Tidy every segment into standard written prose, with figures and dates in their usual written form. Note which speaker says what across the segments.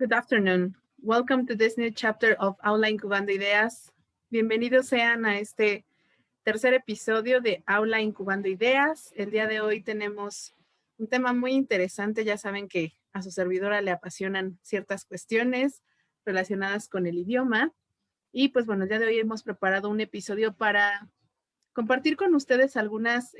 Speaker 1: Good afternoon. Welcome to this new chapter of Aula Incubando Ideas. Bienvenidos sean a este tercer episodio de Aula Incubando Ideas. El día de hoy tenemos un tema muy interesante. Ya saben que a su servidora le apasionan ciertas cuestiones relacionadas con el idioma. Y pues bueno, el día de hoy hemos preparado un episodio para compartir con ustedes algunas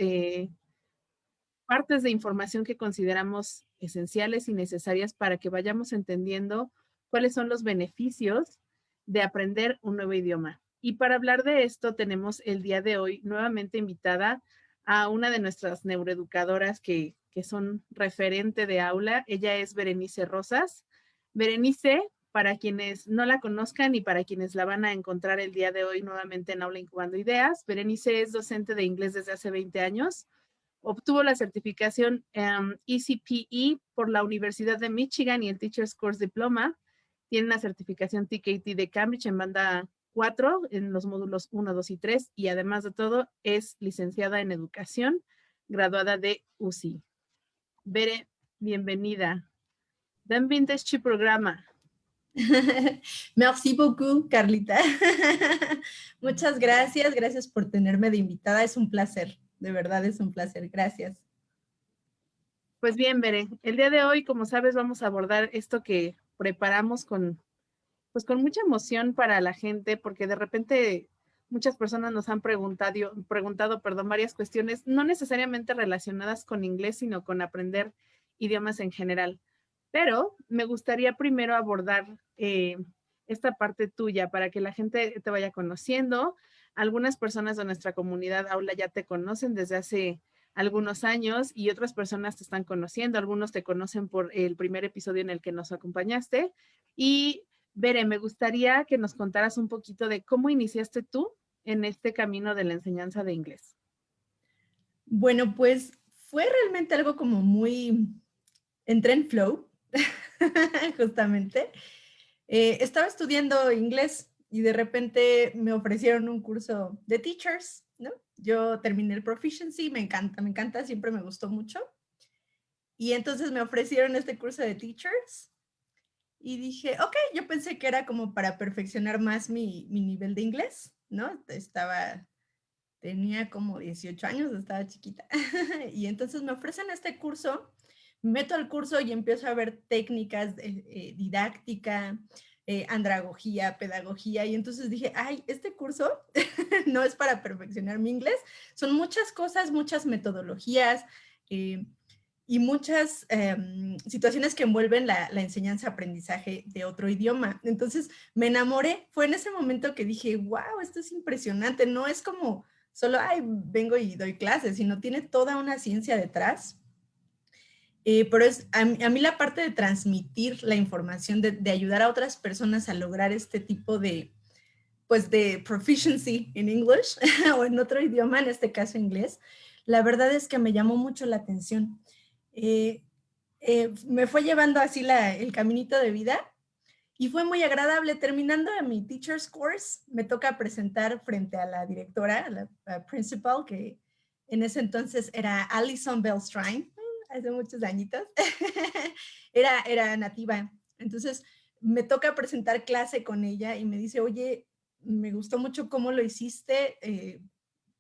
Speaker 1: partes de información que consideramos esenciales y necesarias para que vayamos entendiendo cuáles son los beneficios de aprender un nuevo idioma. Y para hablar de esto tenemos el día de hoy nuevamente invitada a una de nuestras neuroeducadoras que son referente de aula. Ella es Berenice Rosas. Berenice, para quienes no la conozcan y para quienes la van a encontrar el día de hoy nuevamente en Aula Incubando Ideas, Berenice es docente de inglés desde hace 20 años. Obtuvo la certificación ECPE por la Universidad de Michigan y el Teacher's Course Diploma. Tiene una certificación TKT de Cambridge en banda 4 en los módulos 1, 2 y 3 y además de todo es licenciada en educación, graduada de UCI. Bere, bienvenida. Bienvenida a este programa.
Speaker 2: Merci beaucoup, Carlita. Muchas gracias. Gracias por tenerme de invitada. Es un placer. De verdad es un placer. Gracias.
Speaker 1: Pues bien, Bere, el día de hoy, como sabes, vamos a abordar esto que preparamos con mucha emoción para la gente, porque de repente muchas personas nos han preguntado, varias cuestiones, no necesariamente relacionadas con inglés, sino con aprender idiomas en general. Pero me gustaría primero abordar esta parte tuya para que la gente te vaya conociendo. Algunas personas de nuestra comunidad Aula ya te conocen desde hace algunos años y otras personas te están conociendo. Algunos te conocen por el primer episodio en el que nos acompañaste. Y Bere, me gustaría que nos contaras un poquito de cómo iniciaste tú en este camino de la enseñanza de inglés.
Speaker 2: Bueno, pues fue realmente algo como muy... Entré en flow, justamente. Estaba estudiando inglés y de repente me ofrecieron un curso de teachers, ¿no? Yo terminé el proficiency, me encanta, siempre me gustó mucho. Y entonces me ofrecieron este curso de teachers y dije, ok, yo pensé que era como para perfeccionar más mi nivel de inglés, ¿no? Tenía como 18 años, estaba chiquita. Y entonces me ofrecen este curso, me meto al curso y empiezo a ver técnicas de didáctica, andragogía, pedagogía, y entonces dije, ay, este curso no es para perfeccionar mi inglés, son muchas cosas, muchas metodologías, y muchas situaciones que envuelven la enseñanza-aprendizaje de otro idioma. Entonces me enamoré, fue en ese momento que dije, wow, esto es impresionante, no es como solo, ay, vengo y doy clases, sino tiene toda una ciencia detrás. Pero es a mí la parte de transmitir la información, de ayudar a otras personas a lograr este tipo de, pues, de proficiency en English o en otro idioma, en este caso inglés, la verdad es que me llamó mucho la atención. Me fue llevando así el caminito de vida y fue muy agradable. Terminando de mi teacher's course, me toca presentar frente a la directora, la principal, que en ese entonces era Alison Bellstrine, hace muchos añitos. era nativa. Entonces me toca presentar clase con ella y me dice, oye, me gustó mucho cómo lo hiciste,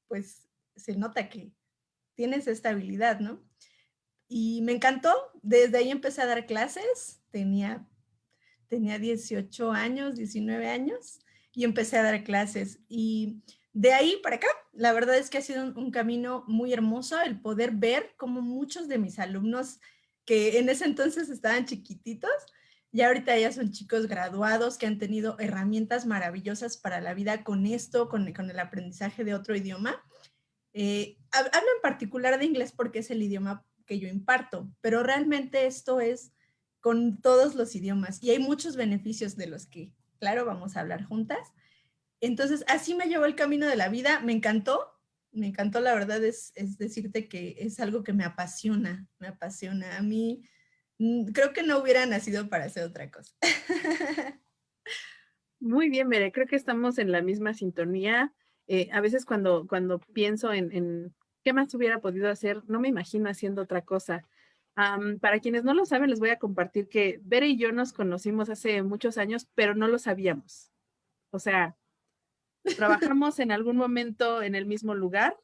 Speaker 2: pues se nota que tienes esta habilidad, ¿no? Y me encantó. Desde ahí empecé a dar clases. Tenía 18 años, 19 años, y empecé a dar clases. Y de ahí para acá, la verdad es que ha sido un camino muy hermoso el poder ver cómo muchos de mis alumnos que en ese entonces estaban chiquititos, ya ahorita ya son chicos graduados que han tenido herramientas maravillosas para la vida con esto, con el aprendizaje de otro idioma. Hablo en particular de inglés porque es el idioma que yo imparto, pero realmente esto es con todos los idiomas y hay muchos beneficios de los que, claro, vamos a hablar juntas. Entonces, así me llevó el camino de la vida, me encantó, la verdad es decirte que es algo que me apasiona. A mí creo que no hubiera nacido para hacer otra cosa.
Speaker 1: Muy bien, Bere, creo que estamos en la misma sintonía. A veces cuando pienso en qué más hubiera podido hacer, no me imagino haciendo otra cosa. Para quienes no lo saben, les voy a compartir que Bere y yo nos conocimos hace muchos años, pero no lo sabíamos. O sea, trabajamos en algún momento en el mismo lugar,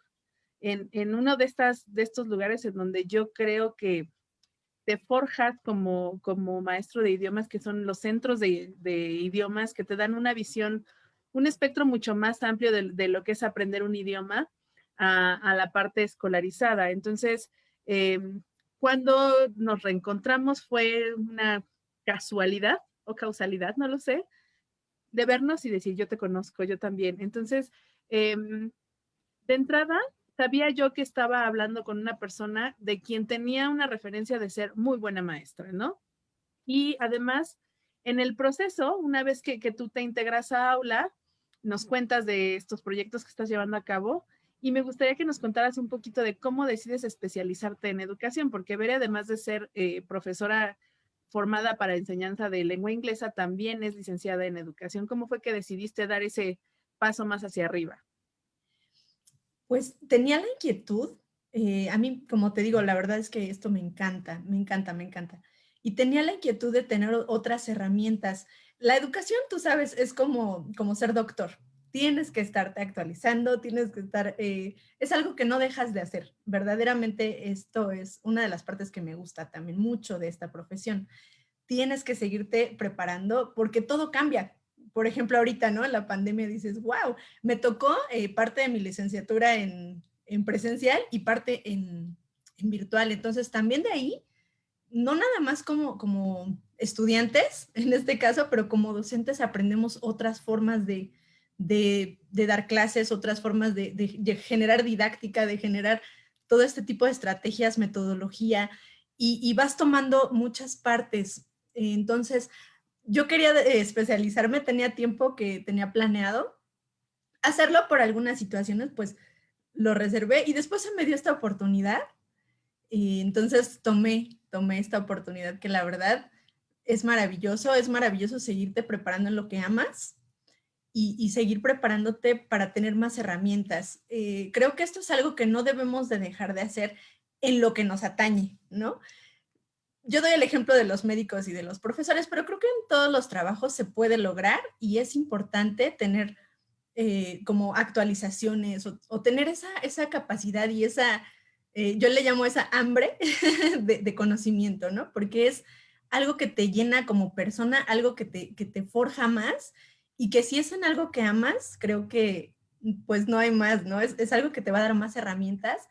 Speaker 1: en uno de estos lugares en donde yo creo que te forjas como maestro de idiomas, que son los centros de idiomas que te dan una visión, un espectro mucho más amplio de lo que es aprender un idioma a la parte escolarizada. Entonces, eh, cuando nos reencontramos fue una casualidad o causalidad, no lo sé, de vernos y decir, yo te conozco, yo también. Entonces, de entrada, sabía yo que estaba hablando con una persona de quien tenía una referencia de ser muy buena maestra, ¿no? Y además, en el proceso, una vez que tú te integras a aula, nos cuentas de estos proyectos que estás llevando a cabo y me gustaría que nos contaras un poquito de cómo decides especializarte en educación, porque Bere, además de ser profesora formada para enseñanza de lengua inglesa, también es licenciada en educación. ¿Cómo fue que decidiste dar ese paso más hacia arriba?
Speaker 2: Pues tenía la inquietud, a mí, como te digo, la verdad es que esto me encanta, me encanta, me encanta. Y tenía la inquietud de tener otras herramientas. La educación, tú sabes, es como ser doctor. Tienes que estarte actualizando, tienes que estar, es algo que no dejas de hacer. Verdaderamente esto es una de las partes que me gusta también mucho de esta profesión. Tienes que seguirte preparando porque todo cambia. Por ejemplo, ahorita, ¿no? En la pandemia dices, wow, me tocó parte de mi licenciatura en presencial y parte en virtual. Entonces, también de ahí, no nada más como estudiantes, en este caso, pero como docentes aprendemos otras formas de dar clases, otras formas de generar didáctica, de generar todo este tipo de estrategias, metodología, y vas tomando muchas partes. Entonces, yo quería especializarme, tenía tiempo que tenía planeado hacerlo por algunas situaciones, pues lo reservé y después se me dio esta oportunidad y entonces tomé esta oportunidad que la verdad es maravilloso seguirte preparando en lo que amas y seguir preparándote para tener más herramientas. Creo que esto es algo que no debemos de dejar de hacer en lo que nos atañe, ¿no? Yo doy el ejemplo de los médicos y de los profesores, pero creo que en todos los trabajos se puede lograr y es importante tener como actualizaciones o tener esa capacidad y esa, yo le llamo esa hambre de conocimiento, ¿no? Porque es algo que te llena como persona, algo que te forja más y que si es en algo que amas, creo que pues no hay más, ¿no? Es algo que te va a dar más herramientas.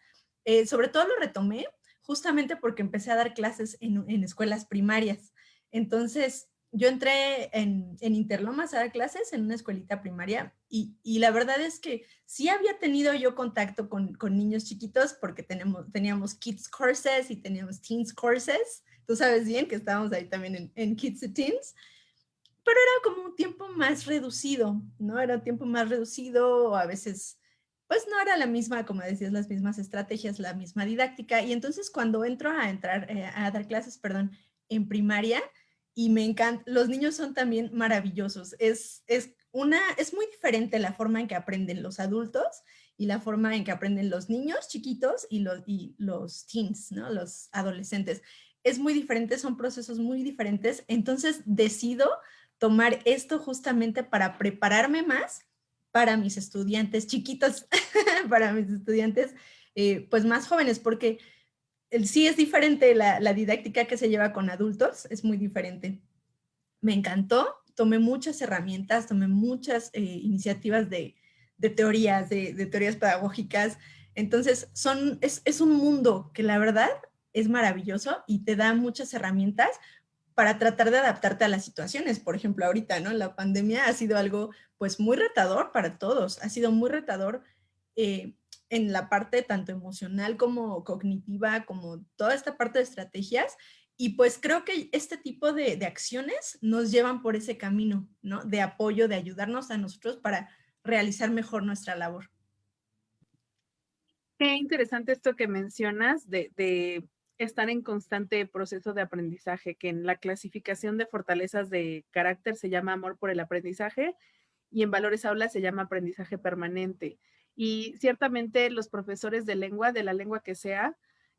Speaker 2: Sobre todo lo retomé justamente porque empecé a dar clases en escuelas primarias. Entonces, yo entré en Interlomas a dar clases en una escuelita primaria y la verdad es que sí había tenido yo contacto con niños chiquitos porque teníamos Kids Courses y teníamos Teens Courses. Tú sabes bien que estábamos ahí también en Kids y Teens, pero era como un tiempo más reducido, ¿no? Era un tiempo más reducido o a veces pues no era la misma, como decías, las mismas estrategias, la misma didáctica. Y entonces cuando entro a dar clases, perdón, en primaria, y me encanta, los niños son también maravillosos. Es muy diferente la forma en que aprenden los adultos y la forma en que aprenden los niños chiquitos y los teens, ¿no? Los adolescentes. Es muy diferente, son procesos muy diferentes. Entonces decido tomar esto justamente para prepararme más para mis estudiantes chiquitos, para mis estudiantes pues más jóvenes, porque sí es diferente la didáctica que se lleva con adultos, es muy diferente. Me encantó, tomé muchas herramientas, tomé muchas iniciativas de teorías, de teorías pedagógicas. Entonces, es un mundo que la verdad es maravilloso y te da muchas herramientas para tratar de adaptarte a las situaciones. Por ejemplo, ahorita, ¿no? La pandemia ha sido algo pues muy retador para todos, ha sido muy retador eh, en la parte tanto emocional como cognitiva, como toda esta parte de estrategias. Y pues creo que este tipo de acciones nos llevan por ese camino, ¿no? De apoyo, de ayudarnos a nosotros para realizar mejor nuestra labor.
Speaker 1: Qué interesante esto que mencionas de estar en constante proceso de aprendizaje, que en la clasificación de fortalezas de carácter se llama amor por el aprendizaje y en valores aula se llama aprendizaje permanente. Y ciertamente los profesores de lengua, de la lengua que sea,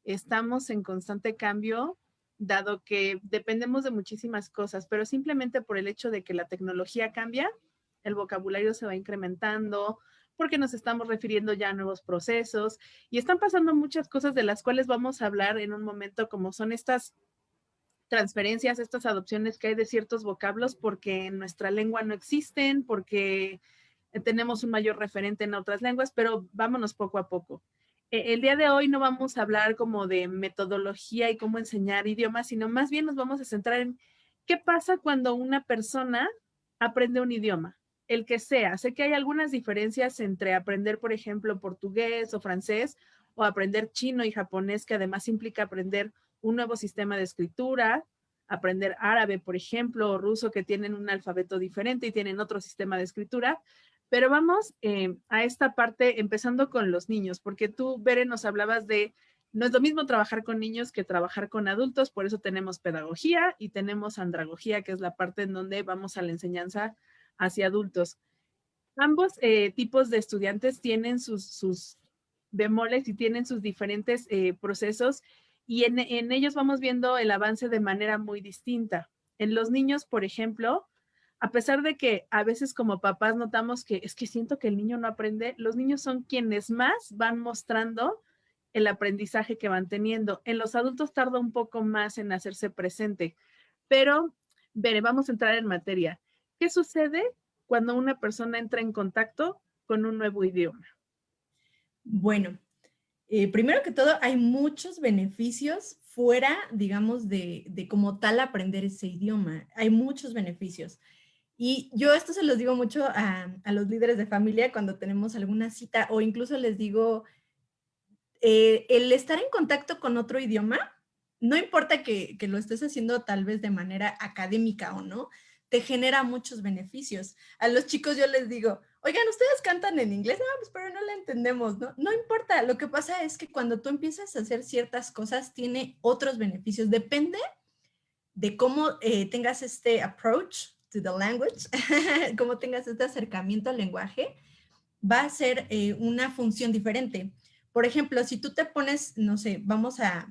Speaker 1: estamos en constante cambio, dado que dependemos de muchísimas cosas, pero simplemente por el hecho de que la tecnología cambia, el vocabulario se va incrementando, porque nos estamos refiriendo ya a nuevos procesos y están pasando muchas cosas de las cuales vamos a hablar en un momento, como son estas transferencias, estas adopciones que hay de ciertos vocablos porque en nuestra lengua no existen, porque tenemos un mayor referente en otras lenguas, pero vámonos poco a poco. El día de hoy no vamos a hablar como de metodología y cómo enseñar idiomas, sino más bien nos vamos a centrar en qué pasa cuando una persona aprende un idioma, el que sea. Sé que hay algunas diferencias entre aprender, por ejemplo, portugués o francés o aprender chino y japonés, que además implica aprender un nuevo sistema de escritura, aprender árabe, por ejemplo, o ruso, que tienen un alfabeto diferente y tienen otro sistema de escritura. Pero vamos a esta parte empezando con los niños, porque tú, Bere, nos hablabas de, no es lo mismo trabajar con niños que trabajar con adultos, por eso tenemos pedagogía y tenemos andragogía, que es la parte en donde vamos a la enseñanza hacia adultos. Ambos tipos de estudiantes tienen sus bemoles y tienen sus diferentes procesos y en ellos vamos viendo el avance de manera muy distinta. En los niños, por ejemplo, a pesar de que a veces como papás notamos que es que siento que el niño no aprende, los niños son quienes más van mostrando el aprendizaje que van teniendo. En los adultos tarda un poco más en hacerse presente, pero veré, vamos a entrar en materia. ¿Qué sucede cuando una persona entra en contacto con un nuevo idioma?
Speaker 2: Bueno, primero que todo, hay muchos beneficios fuera, digamos, de como tal aprender ese idioma. Hay muchos beneficios. Y yo esto se los digo mucho a los líderes de familia cuando tenemos alguna cita o incluso les digo, el estar en contacto con otro idioma, no importa que lo estés haciendo tal vez de manera académica o no, te genera muchos beneficios. A los chicos yo les digo, oigan, ustedes cantan en inglés, no, pues pero no la entendemos, ¿no? No importa, lo que pasa es que cuando tú empiezas a hacer ciertas cosas, tiene otros beneficios. Depende de cómo tengas este approach to the language, cómo tengas este acercamiento al lenguaje, va a ser una función diferente. Por ejemplo, si tú te pones, no sé, vamos a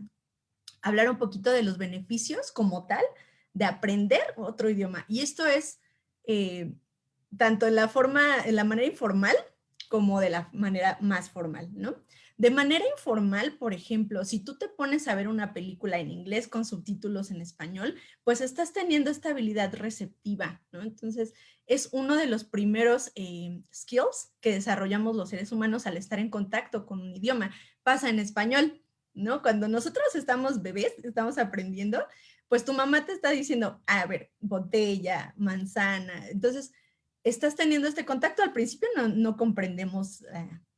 Speaker 2: hablar un poquito de los beneficios como tal de aprender otro idioma. Y esto es tanto en la manera informal como de la manera más formal, ¿no? De manera informal, por ejemplo, si tú te pones a ver una película en inglés con subtítulos en español, pues estás teniendo esta habilidad receptiva, ¿no? Entonces, es uno de los primeros skills que desarrollamos los seres humanos al estar en contacto con un idioma. Pasa en español, ¿no? Cuando nosotros estamos bebés, estamos aprendiendo, pues tu mamá te está diciendo, a ver, botella, manzana. Entonces, estás teniendo este contacto. Al principio no comprendemos,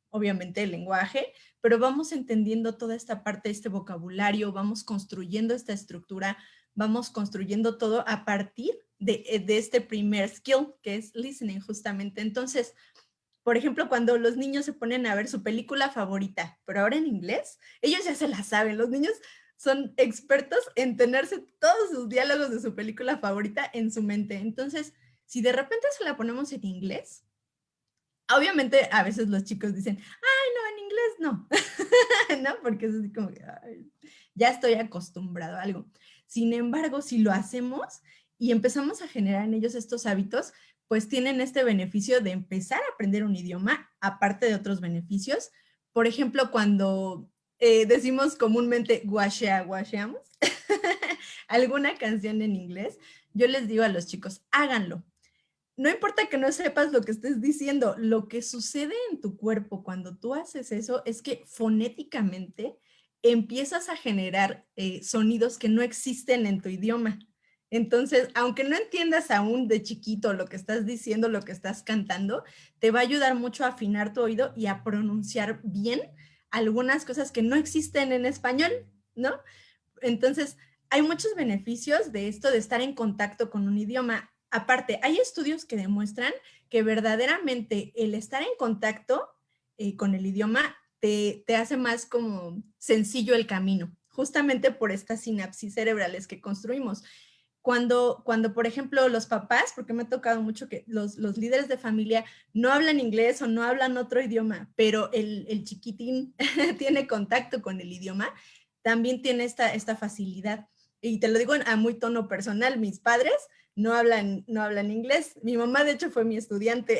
Speaker 2: obviamente, el lenguaje, pero vamos entendiendo toda esta parte, este vocabulario, vamos construyendo esta estructura, vamos construyendo todo a partir de este primer skill, que es listening, justamente. Entonces, por ejemplo, cuando los niños se ponen a ver su película favorita, pero ahora en inglés, ellos ya se la saben. Los niños son expertos en tenerse todos sus diálogos de su película favorita en su mente. Entonces, si de repente se la ponemos en inglés, obviamente a veces los chicos dicen, ay, no, en inglés no, ¿no? Porque es así como que ay, ya estoy acostumbrado a algo. Sin embargo, si lo hacemos y empezamos a generar en ellos estos hábitos, pues tienen este beneficio de empezar a aprender un idioma, aparte de otros beneficios. Por ejemplo, cuando decimos comúnmente guacheamos alguna canción en inglés, yo les digo a los chicos, háganlo. No importa que no sepas lo que estés diciendo, lo que sucede en tu cuerpo cuando tú haces eso es que fonéticamente empiezas a generar sonidos que no existen en tu idioma. Entonces, aunque no entiendas aún de chiquito lo que estás diciendo, lo que estás cantando, te va a ayudar mucho a afinar tu oído y a pronunciar bien algunas cosas que no existen en español, ¿no? Entonces, hay muchos beneficios de esto de estar en contacto con un idioma. Aparte, hay estudios que demuestran que verdaderamente el estar en contacto con el idioma te hace más como sencillo el camino, justamente por estas sinapsis cerebrales que construimos. Cuando, por ejemplo, los papás, porque me ha tocado mucho que los líderes de familia no hablan inglés o no hablan otro idioma, pero el chiquitín tiene contacto con el idioma, también tiene esta facilidad. Y te lo digo a muy tono personal, mis padres no hablan inglés. Mi mamá, de hecho, fue mi estudiante,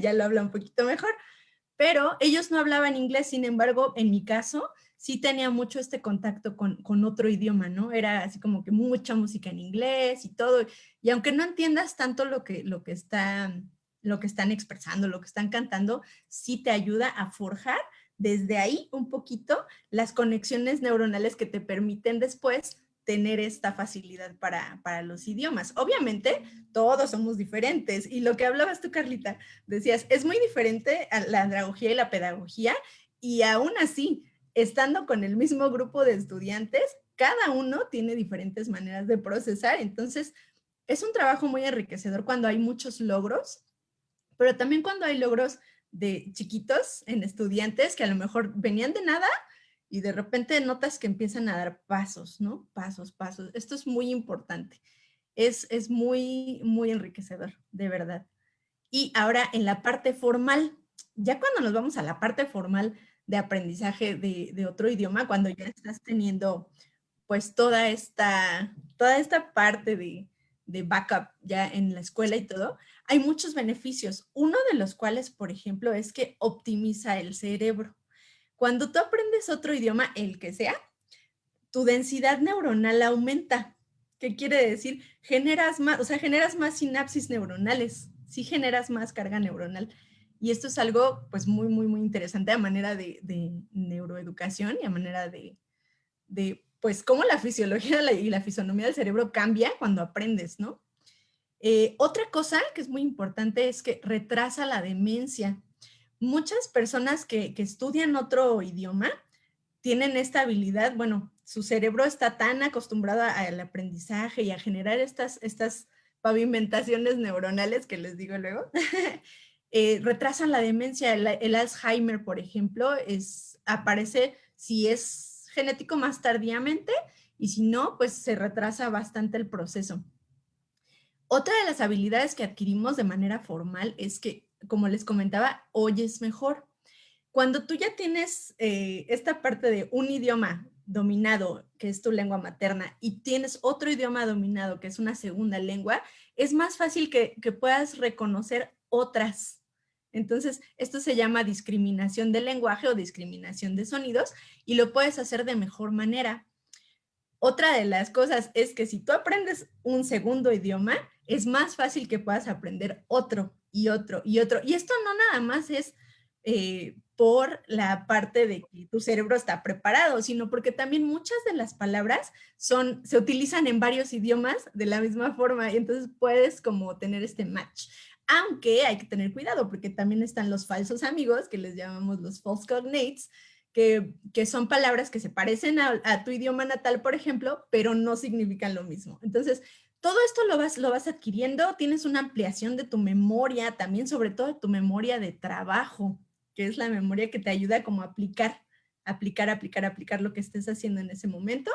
Speaker 2: ya lo habla un poquito mejor, pero ellos no hablaban inglés. Sin embargo, en mi caso, sí tenía mucho este contacto con otro idioma, ¿no? Era así como que mucha música en inglés y todo. Y aunque no entiendas tanto lo que están expresando, lo que están cantando, sí te ayuda a forjar desde ahí un poquito las conexiones neuronales que te permiten después tener esta facilidad para los idiomas. Obviamente, todos somos diferentes. Y lo que hablabas tú, Carlita, decías, es muy diferente a la andragogía y la pedagogía, y aún así, estando con el mismo grupo de estudiantes, cada uno tiene diferentes maneras de procesar. Entonces, es un trabajo muy enriquecedor cuando hay muchos logros, pero también cuando hay logros de chiquitos en estudiantes que a lo mejor venían de nada y de repente notas que empiezan a dar pasos, ¿no? Pasos, pasos. Esto es muy importante. Es muy, muy enriquecedor, de verdad. Y ahora en la parte formal, ya cuando nos vamos a la parte formal de aprendizaje de otro idioma, cuando ya estás teniendo pues toda esta parte de backup ya en la escuela y todo, hay muchos beneficios. Uno de los cuales, por ejemplo, es que optimiza el cerebro. Cuando tú aprendes otro idioma, el que sea, tu densidad neuronal aumenta. ¿Qué quiere decir? Generas más sinapsis neuronales, sí generas más carga neuronal. Y esto es algo pues muy, muy, muy interesante a manera de neuroeducación y a manera de pues cómo la fisiología y la fisonomía del cerebro cambia cuando aprendes, ¿no? Otra cosa que es muy importante es que retrasa la demencia. Muchas personas que estudian otro idioma tienen esta habilidad, bueno, su cerebro está tan acostumbrado al aprendizaje y a generar estas pavimentaciones neuronales que les digo luego, retrasan la demencia. El Alzheimer, por ejemplo, aparece si es genético más tardíamente, y si no, pues se retrasa bastante el proceso. Otra de las habilidades que adquirimos de manera formal es que, como les comentaba, oyes mejor. Cuando tú ya tienes esta parte de un idioma dominado, que es tu lengua materna, y tienes otro idioma dominado, que es una segunda lengua, es más fácil que puedas reconocer otras. Entonces, esto se llama discriminación del lenguaje o discriminación de sonidos, y lo puedes hacer de mejor manera. Otra de las cosas es que si tú aprendes un segundo idioma, es más fácil que puedas aprender otro y otro y otro. Y esto no nada más es por la parte de que tu cerebro está preparado, sino porque también muchas de las palabras se utilizan en varios idiomas de la misma forma, y entonces puedes como tener este match. Aunque hay que tener cuidado porque también están los falsos amigos, que les llamamos los false cognates, que son palabras que se parecen a tu idioma natal, por ejemplo, pero no significan lo mismo. Entonces, todo esto lo vas adquiriendo, tienes una ampliación de tu memoria, también sobre todo tu memoria de trabajo, que es la memoria que te ayuda como a aplicar lo que estés haciendo en ese momento.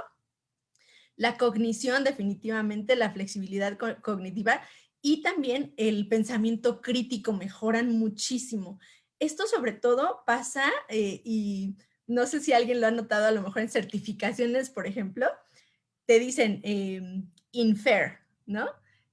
Speaker 2: La cognición, definitivamente, la flexibilidad cognitiva y también el pensamiento crítico mejoran muchísimo. Esto sobre todo pasa, y no sé si alguien lo ha notado a lo mejor en certificaciones, por ejemplo, te dicen infer, ¿no?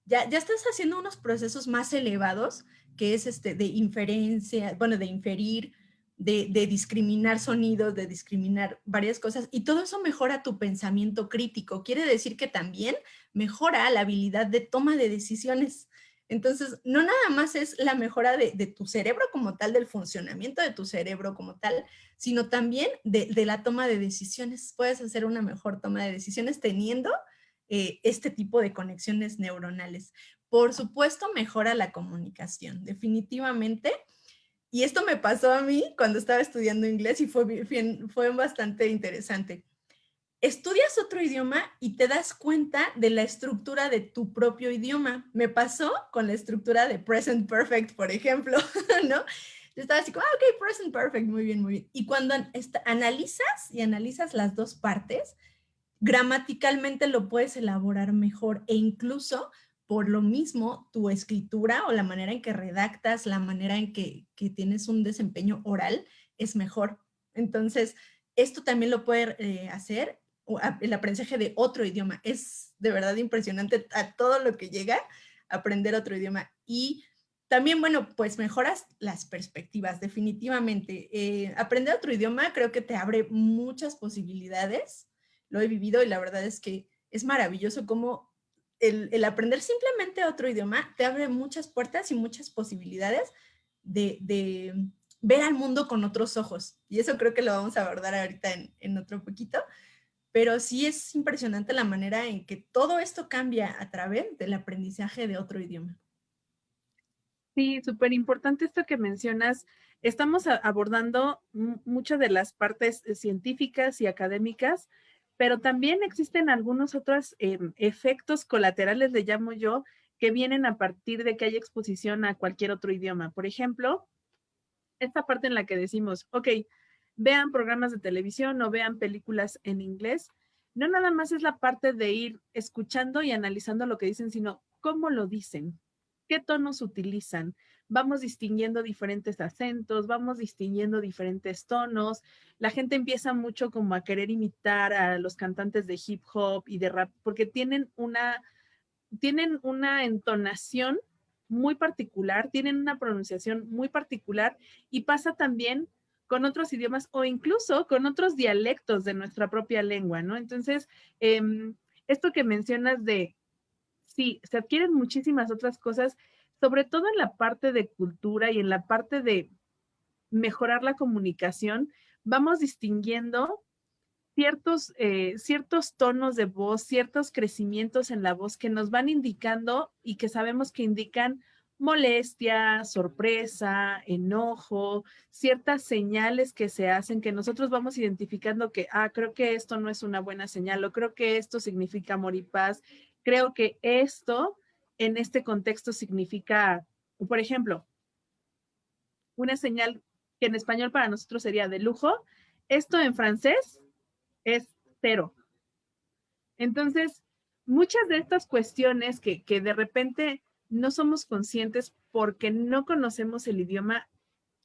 Speaker 2: Ya estás haciendo unos procesos más elevados, que es de inferencia, bueno, de inferir, de discriminar sonidos, de discriminar varias cosas, y todo eso mejora tu pensamiento crítico. Quiere decir que también mejora la habilidad de toma de decisiones. Entonces, no nada más es la mejora de tu cerebro como tal, del funcionamiento de tu cerebro como tal, sino también de la toma de decisiones. Puedes hacer una mejor toma de decisiones teniendo este tipo de conexiones neuronales. Por supuesto, mejora la comunicación, definitivamente. Y esto me pasó a mí cuando estaba estudiando inglés y fue bastante interesante. Estudias otro idioma y te das cuenta de la estructura de tu propio idioma. Me pasó con la estructura de present perfect, por ejemplo, ¿no? Yo estaba así como, ok, present perfect, muy bien, muy bien. Y cuando analizas las dos partes, gramaticalmente lo puedes elaborar mejor, e incluso por lo mismo tu escritura o la manera en que redactas, la manera en que tienes un desempeño oral es mejor. Entonces, esto también lo puede hacer el aprendizaje de otro idioma. Es de verdad impresionante a todo lo que llega a aprender otro idioma. Y también, bueno, pues mejoras las perspectivas, definitivamente. Aprender otro idioma creo que te abre muchas posibilidades. Lo he vivido y la verdad es que es maravilloso cómo el aprender simplemente otro idioma te abre muchas puertas y muchas posibilidades de ver al mundo con otros ojos. Y eso creo que lo vamos a abordar ahorita en otro poquito. Pero sí es impresionante la manera en que todo esto cambia a través del aprendizaje de otro idioma.
Speaker 1: Sí, súper importante esto que mencionas. Estamos abordando muchas de las partes científicas y académicas, pero también existen algunos otros efectos colaterales, le llamo yo, que vienen a partir de que hay exposición a cualquier otro idioma. Por ejemplo, esta parte en la que decimos, ok, vean programas de televisión o vean películas en inglés, no nada más es la parte de ir escuchando y analizando lo que dicen, sino cómo lo dicen, qué tonos utilizan. Vamos distinguiendo diferentes acentos, vamos distinguiendo diferentes tonos. La gente empieza mucho como a querer imitar a los cantantes de hip hop y de rap, porque tienen una entonación muy particular, tienen una pronunciación muy particular y pasa también con otros idiomas o incluso con otros dialectos de nuestra propia lengua, ¿no? Entonces, esto que mencionas de, sí, se adquieren muchísimas otras cosas, sobre todo en la parte de cultura y en la parte de mejorar la comunicación, vamos distinguiendo ciertos tonos de voz, ciertos crecimientos en la voz que nos van indicando y que sabemos que indican molestia, sorpresa, enojo, ciertas señales que se hacen que nosotros vamos identificando que, creo que esto no es una buena señal o creo que esto significa amor y paz, creo que esto en este contexto significa, por ejemplo, una señal que en español para nosotros sería de lujo, esto en francés es cero. Entonces, muchas de estas cuestiones que de repente no somos conscientes porque no conocemos el idioma,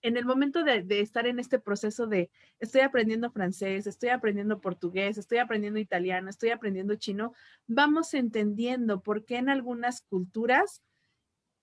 Speaker 1: en el momento de estar en este proceso de estoy aprendiendo francés, estoy aprendiendo portugués, estoy aprendiendo italiano, estoy aprendiendo chino, vamos entendiendo por qué en algunas culturas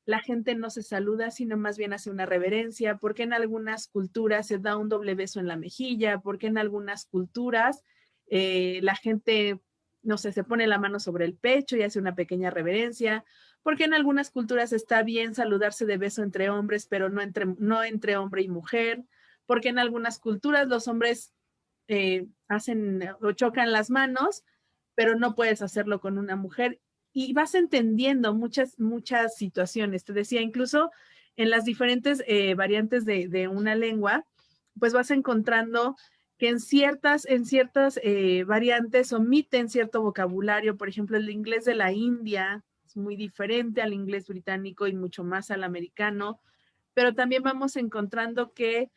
Speaker 1: la gente no se saluda, sino más bien hace una reverencia, porque en algunas culturas se da un doble beso en la mejilla, porque en algunas culturas la gente, no sé, se pone la mano sobre el pecho y hace una pequeña reverencia, porque en algunas culturas está bien saludarse de beso entre hombres, pero no entre hombre y mujer, porque en algunas culturas los hombres hacen o chocan las manos, pero no puedes hacerlo con una mujer y vas entendiendo muchas situaciones. Te decía, incluso en las diferentes variantes de una lengua, pues vas encontrando que en ciertas variantes omiten cierto vocabulario. Por ejemplo, el inglés de la India es muy diferente al inglés británico y mucho más al americano, pero también vamos encontrando que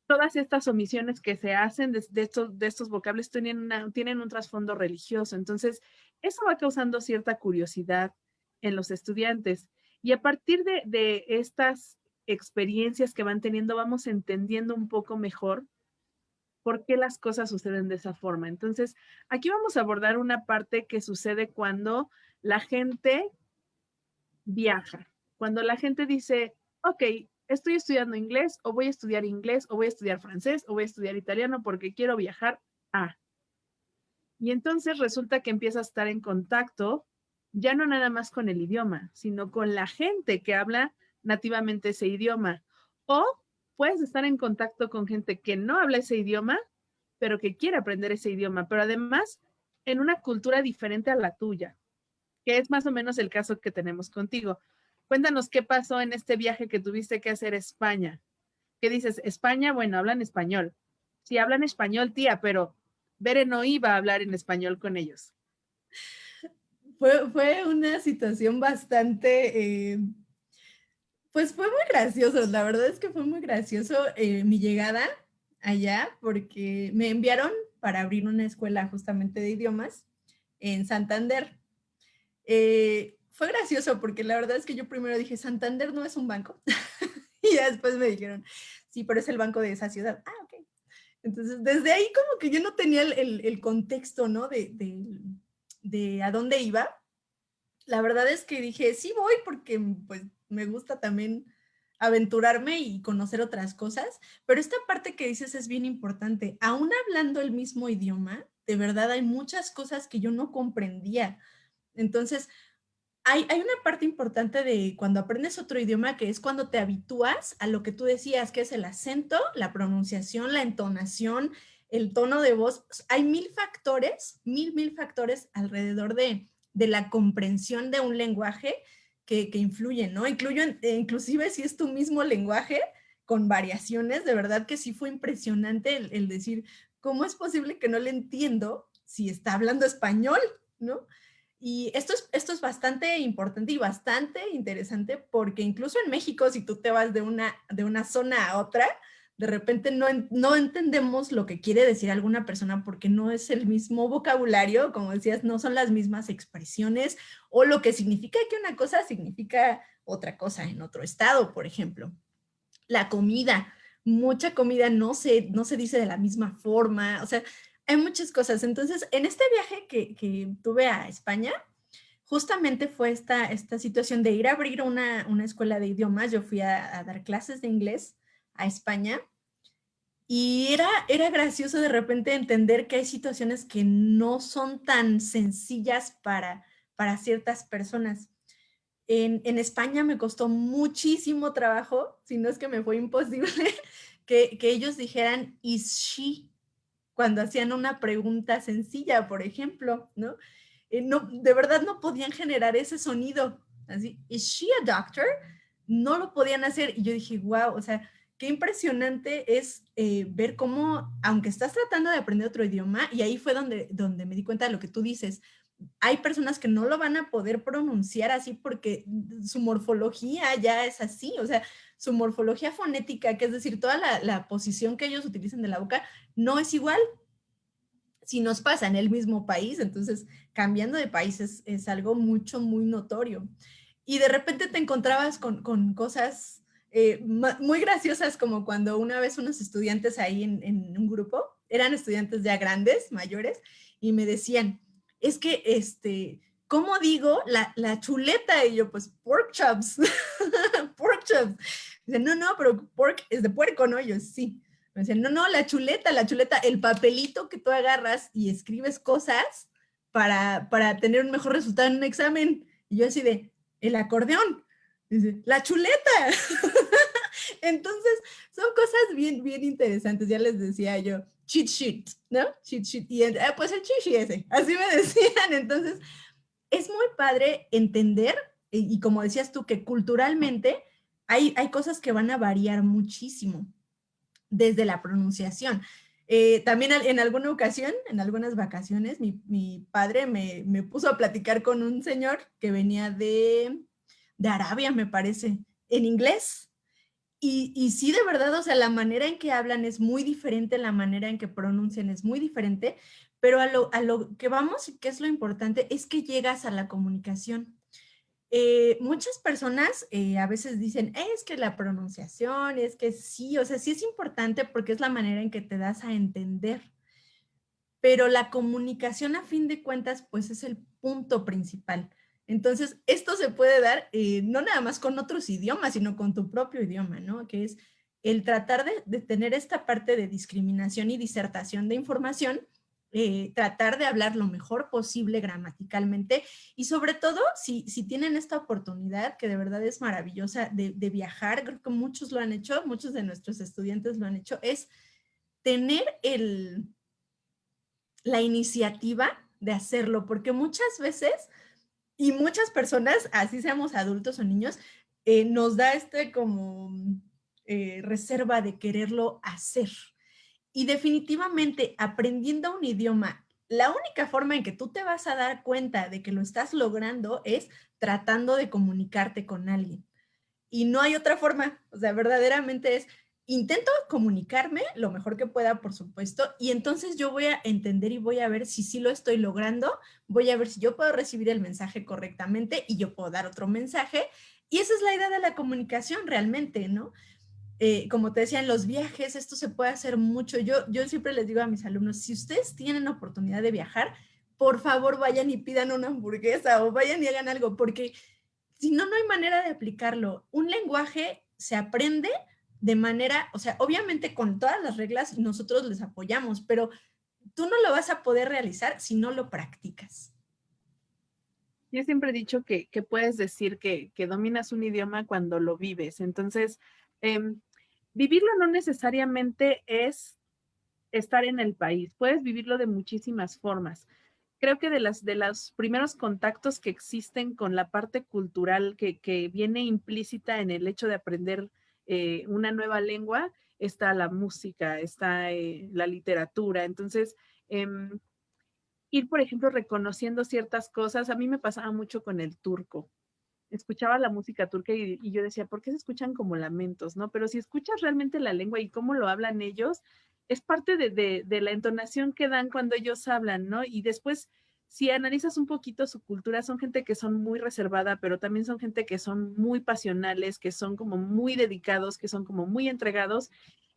Speaker 1: todas estas omisiones que se hacen de estos vocablos tienen un trasfondo religioso. Entonces, eso va causando cierta curiosidad en los estudiantes. Y a partir de estas experiencias que van teniendo, vamos entendiendo un poco mejor por qué las cosas suceden de esa forma. Entonces, aquí vamos a abordar una parte que sucede cuando la gente viaja. Cuando la gente dice, ok, estoy estudiando inglés o voy a estudiar inglés o voy a estudiar francés o voy a estudiar italiano porque quiero viajar a. Y entonces resulta que empieza a estar en contacto ya no nada más con el idioma, sino con la gente que habla nativamente ese idioma. O puedes estar en contacto con gente que no habla ese idioma, pero que quiere aprender ese idioma, pero además en una cultura diferente a la tuya, que es más o menos el caso que tenemos contigo. Cuéntanos qué pasó en este viaje que tuviste que hacer a España. ¿Qué dices? España, bueno, hablan español. Sí, hablan español, tía, pero Bere no iba a hablar en español con ellos.
Speaker 2: Fue una situación bastante, pues fue muy gracioso, la verdad es que fue muy gracioso mi llegada allá porque me enviaron para abrir una escuela justamente de idiomas en Santander. Fue gracioso porque la verdad es que yo primero dije, Santander no es un banco. Y ya después me dijeron, sí, pero es el banco de esa ciudad. Ah, ok. Entonces, desde ahí como que yo no tenía el contexto, ¿no? De a dónde iba. La verdad es que dije, sí voy porque pues me gusta también aventurarme y conocer otras cosas, pero esta parte que dices es bien importante. Aún hablando el mismo idioma, de verdad hay muchas cosas que yo no comprendía. Entonces, hay una parte importante de cuando aprendes otro idioma que es cuando te habitúas a lo que tú decías, que es el acento, la pronunciación, la entonación, el tono de voz. Hay mil factores, mil factores alrededor de la comprensión de un lenguaje que influyen, ¿no? Inclusive si es tu mismo lenguaje con variaciones, de verdad que sí fue impresionante el decir, ¿cómo es posible que no le entiendo si está hablando español, ¿no? Y esto es bastante importante y bastante interesante porque incluso en México, si tú te vas de una zona a otra, de repente no entendemos lo que quiere decir alguna persona porque no es el mismo vocabulario, como decías, no son las mismas expresiones o lo que significa que una cosa significa otra cosa en otro estado, por ejemplo. La comida, mucha comida no se dice de la misma forma, o sea, hay muchas cosas. Entonces, en este viaje que tuve a España, justamente fue esta situación de ir a abrir una escuela de idiomas. Yo fui a dar clases de inglés a España y era gracioso de repente entender que hay situaciones que no son tan sencillas para ciertas personas. En España me costó muchísimo trabajo, si no es que me fue imposible, que ellos dijeran, is she, cuando hacían una pregunta sencilla, por ejemplo, ¿no? No, de verdad no podían generar ese sonido. Así, ¿is she a doctor? No lo podían hacer. Y yo dije, wow, o sea, qué impresionante es ver cómo, aunque estás tratando de aprender otro idioma, y ahí fue donde me di cuenta de lo que tú dices, hay personas que no lo van a poder pronunciar así porque su morfología ya es así, o sea, su morfología fonética, que es decir, toda la posición que ellos utilizan de la boca, no es igual. Si nos pasa en el mismo país, entonces cambiando de país es algo muy notorio. Y de repente te encontrabas con cosas muy graciosas, como cuando una vez unos estudiantes ahí en un grupo, eran estudiantes ya grandes, mayores, y me decían, es que, ¿cómo digo la chuleta? Y yo, pues, pork chops, pork chops. Dicen, no, pero pork es de puerco, ¿no? Y yo, sí. Me decían, no, la chuleta, el papelito que tú agarras y escribes cosas para tener un mejor resultado en un examen. Y yo así de, el acordeón. Dice, la chuleta. Entonces, son cosas bien interesantes. Ya les decía yo, cheat sheet, ¿no? Cheat sheet. Y pues el cheat sheet ese, así me decían. Entonces, es muy padre entender, y como decías tú, que culturalmente hay cosas que van a variar muchísimo desde la pronunciación. También en alguna ocasión, en algunas vacaciones, mi padre me puso a platicar con un señor que venía de Arabia, me parece, en inglés. Y sí, de verdad, o sea, la manera en que hablan es muy diferente, la manera en que pronuncian es muy diferente, pero a lo que vamos y que es lo importante es que llegas a la comunicación. Muchas personas a veces dicen, es que la pronunciación, es que sí, o sea, sí es importante porque es la manera en que te das a entender, pero la comunicación a fin de cuentas, pues es el punto principal. Entonces, esto se puede dar no nada más con otros idiomas, sino con tu propio idioma, ¿no? Que es el tratar de tener esta parte de discriminación y disertación de información, tratar de hablar lo mejor posible gramaticalmente y sobre todo si tienen esta oportunidad que de verdad es maravillosa de viajar, creo que muchos lo han hecho, muchos de nuestros estudiantes lo han hecho, es tener la iniciativa de hacerlo, porque muchas veces y muchas personas, así seamos adultos o niños, nos da como reserva de quererlo hacer. Y definitivamente aprendiendo un idioma, la única forma en que tú te vas a dar cuenta de que lo estás logrando es tratando de comunicarte con alguien. Y no hay otra forma, o sea, verdaderamente es, intento comunicarme lo mejor que pueda, por supuesto, y entonces yo voy a entender y voy a ver si sí lo estoy logrando, voy a ver si yo puedo recibir el mensaje correctamente y yo puedo dar otro mensaje, y esa es la idea de la comunicación realmente, ¿no? como te decía, en los viajes esto se puede hacer mucho. Yo siempre les digo a mis alumnos, si ustedes tienen la oportunidad de viajar, por favor vayan y pidan una hamburguesa o vayan y hagan algo, porque si no, no hay manera de aplicarlo. Un lenguaje se aprende de manera, o sea, obviamente con todas las reglas nosotros les apoyamos, pero tú no lo vas a poder realizar si no lo practicas.
Speaker 1: Yo siempre he dicho que puedes decir que dominas un idioma cuando lo vives. Entonces, vivirlo no necesariamente es estar en el país. Puedes vivirlo de muchísimas formas. Creo que de los primeros contactos que existen con la parte cultural que viene implícita en el hecho de aprender una nueva lengua, está la música, está la literatura. Entonces, ir, por ejemplo, reconociendo ciertas cosas. A mí me pasaba mucho con el turco. Escuchaba la música turca y yo decía, ¿por qué se escuchan como lamentos, no? Pero si escuchas realmente la lengua y cómo lo hablan ellos, es parte de la entonación que dan cuando ellos hablan, ¿no? Y después, si analizas un poquito su cultura, son gente que son muy reservada, pero también son gente que son muy pasionales, que son como muy dedicados, que son como muy entregados,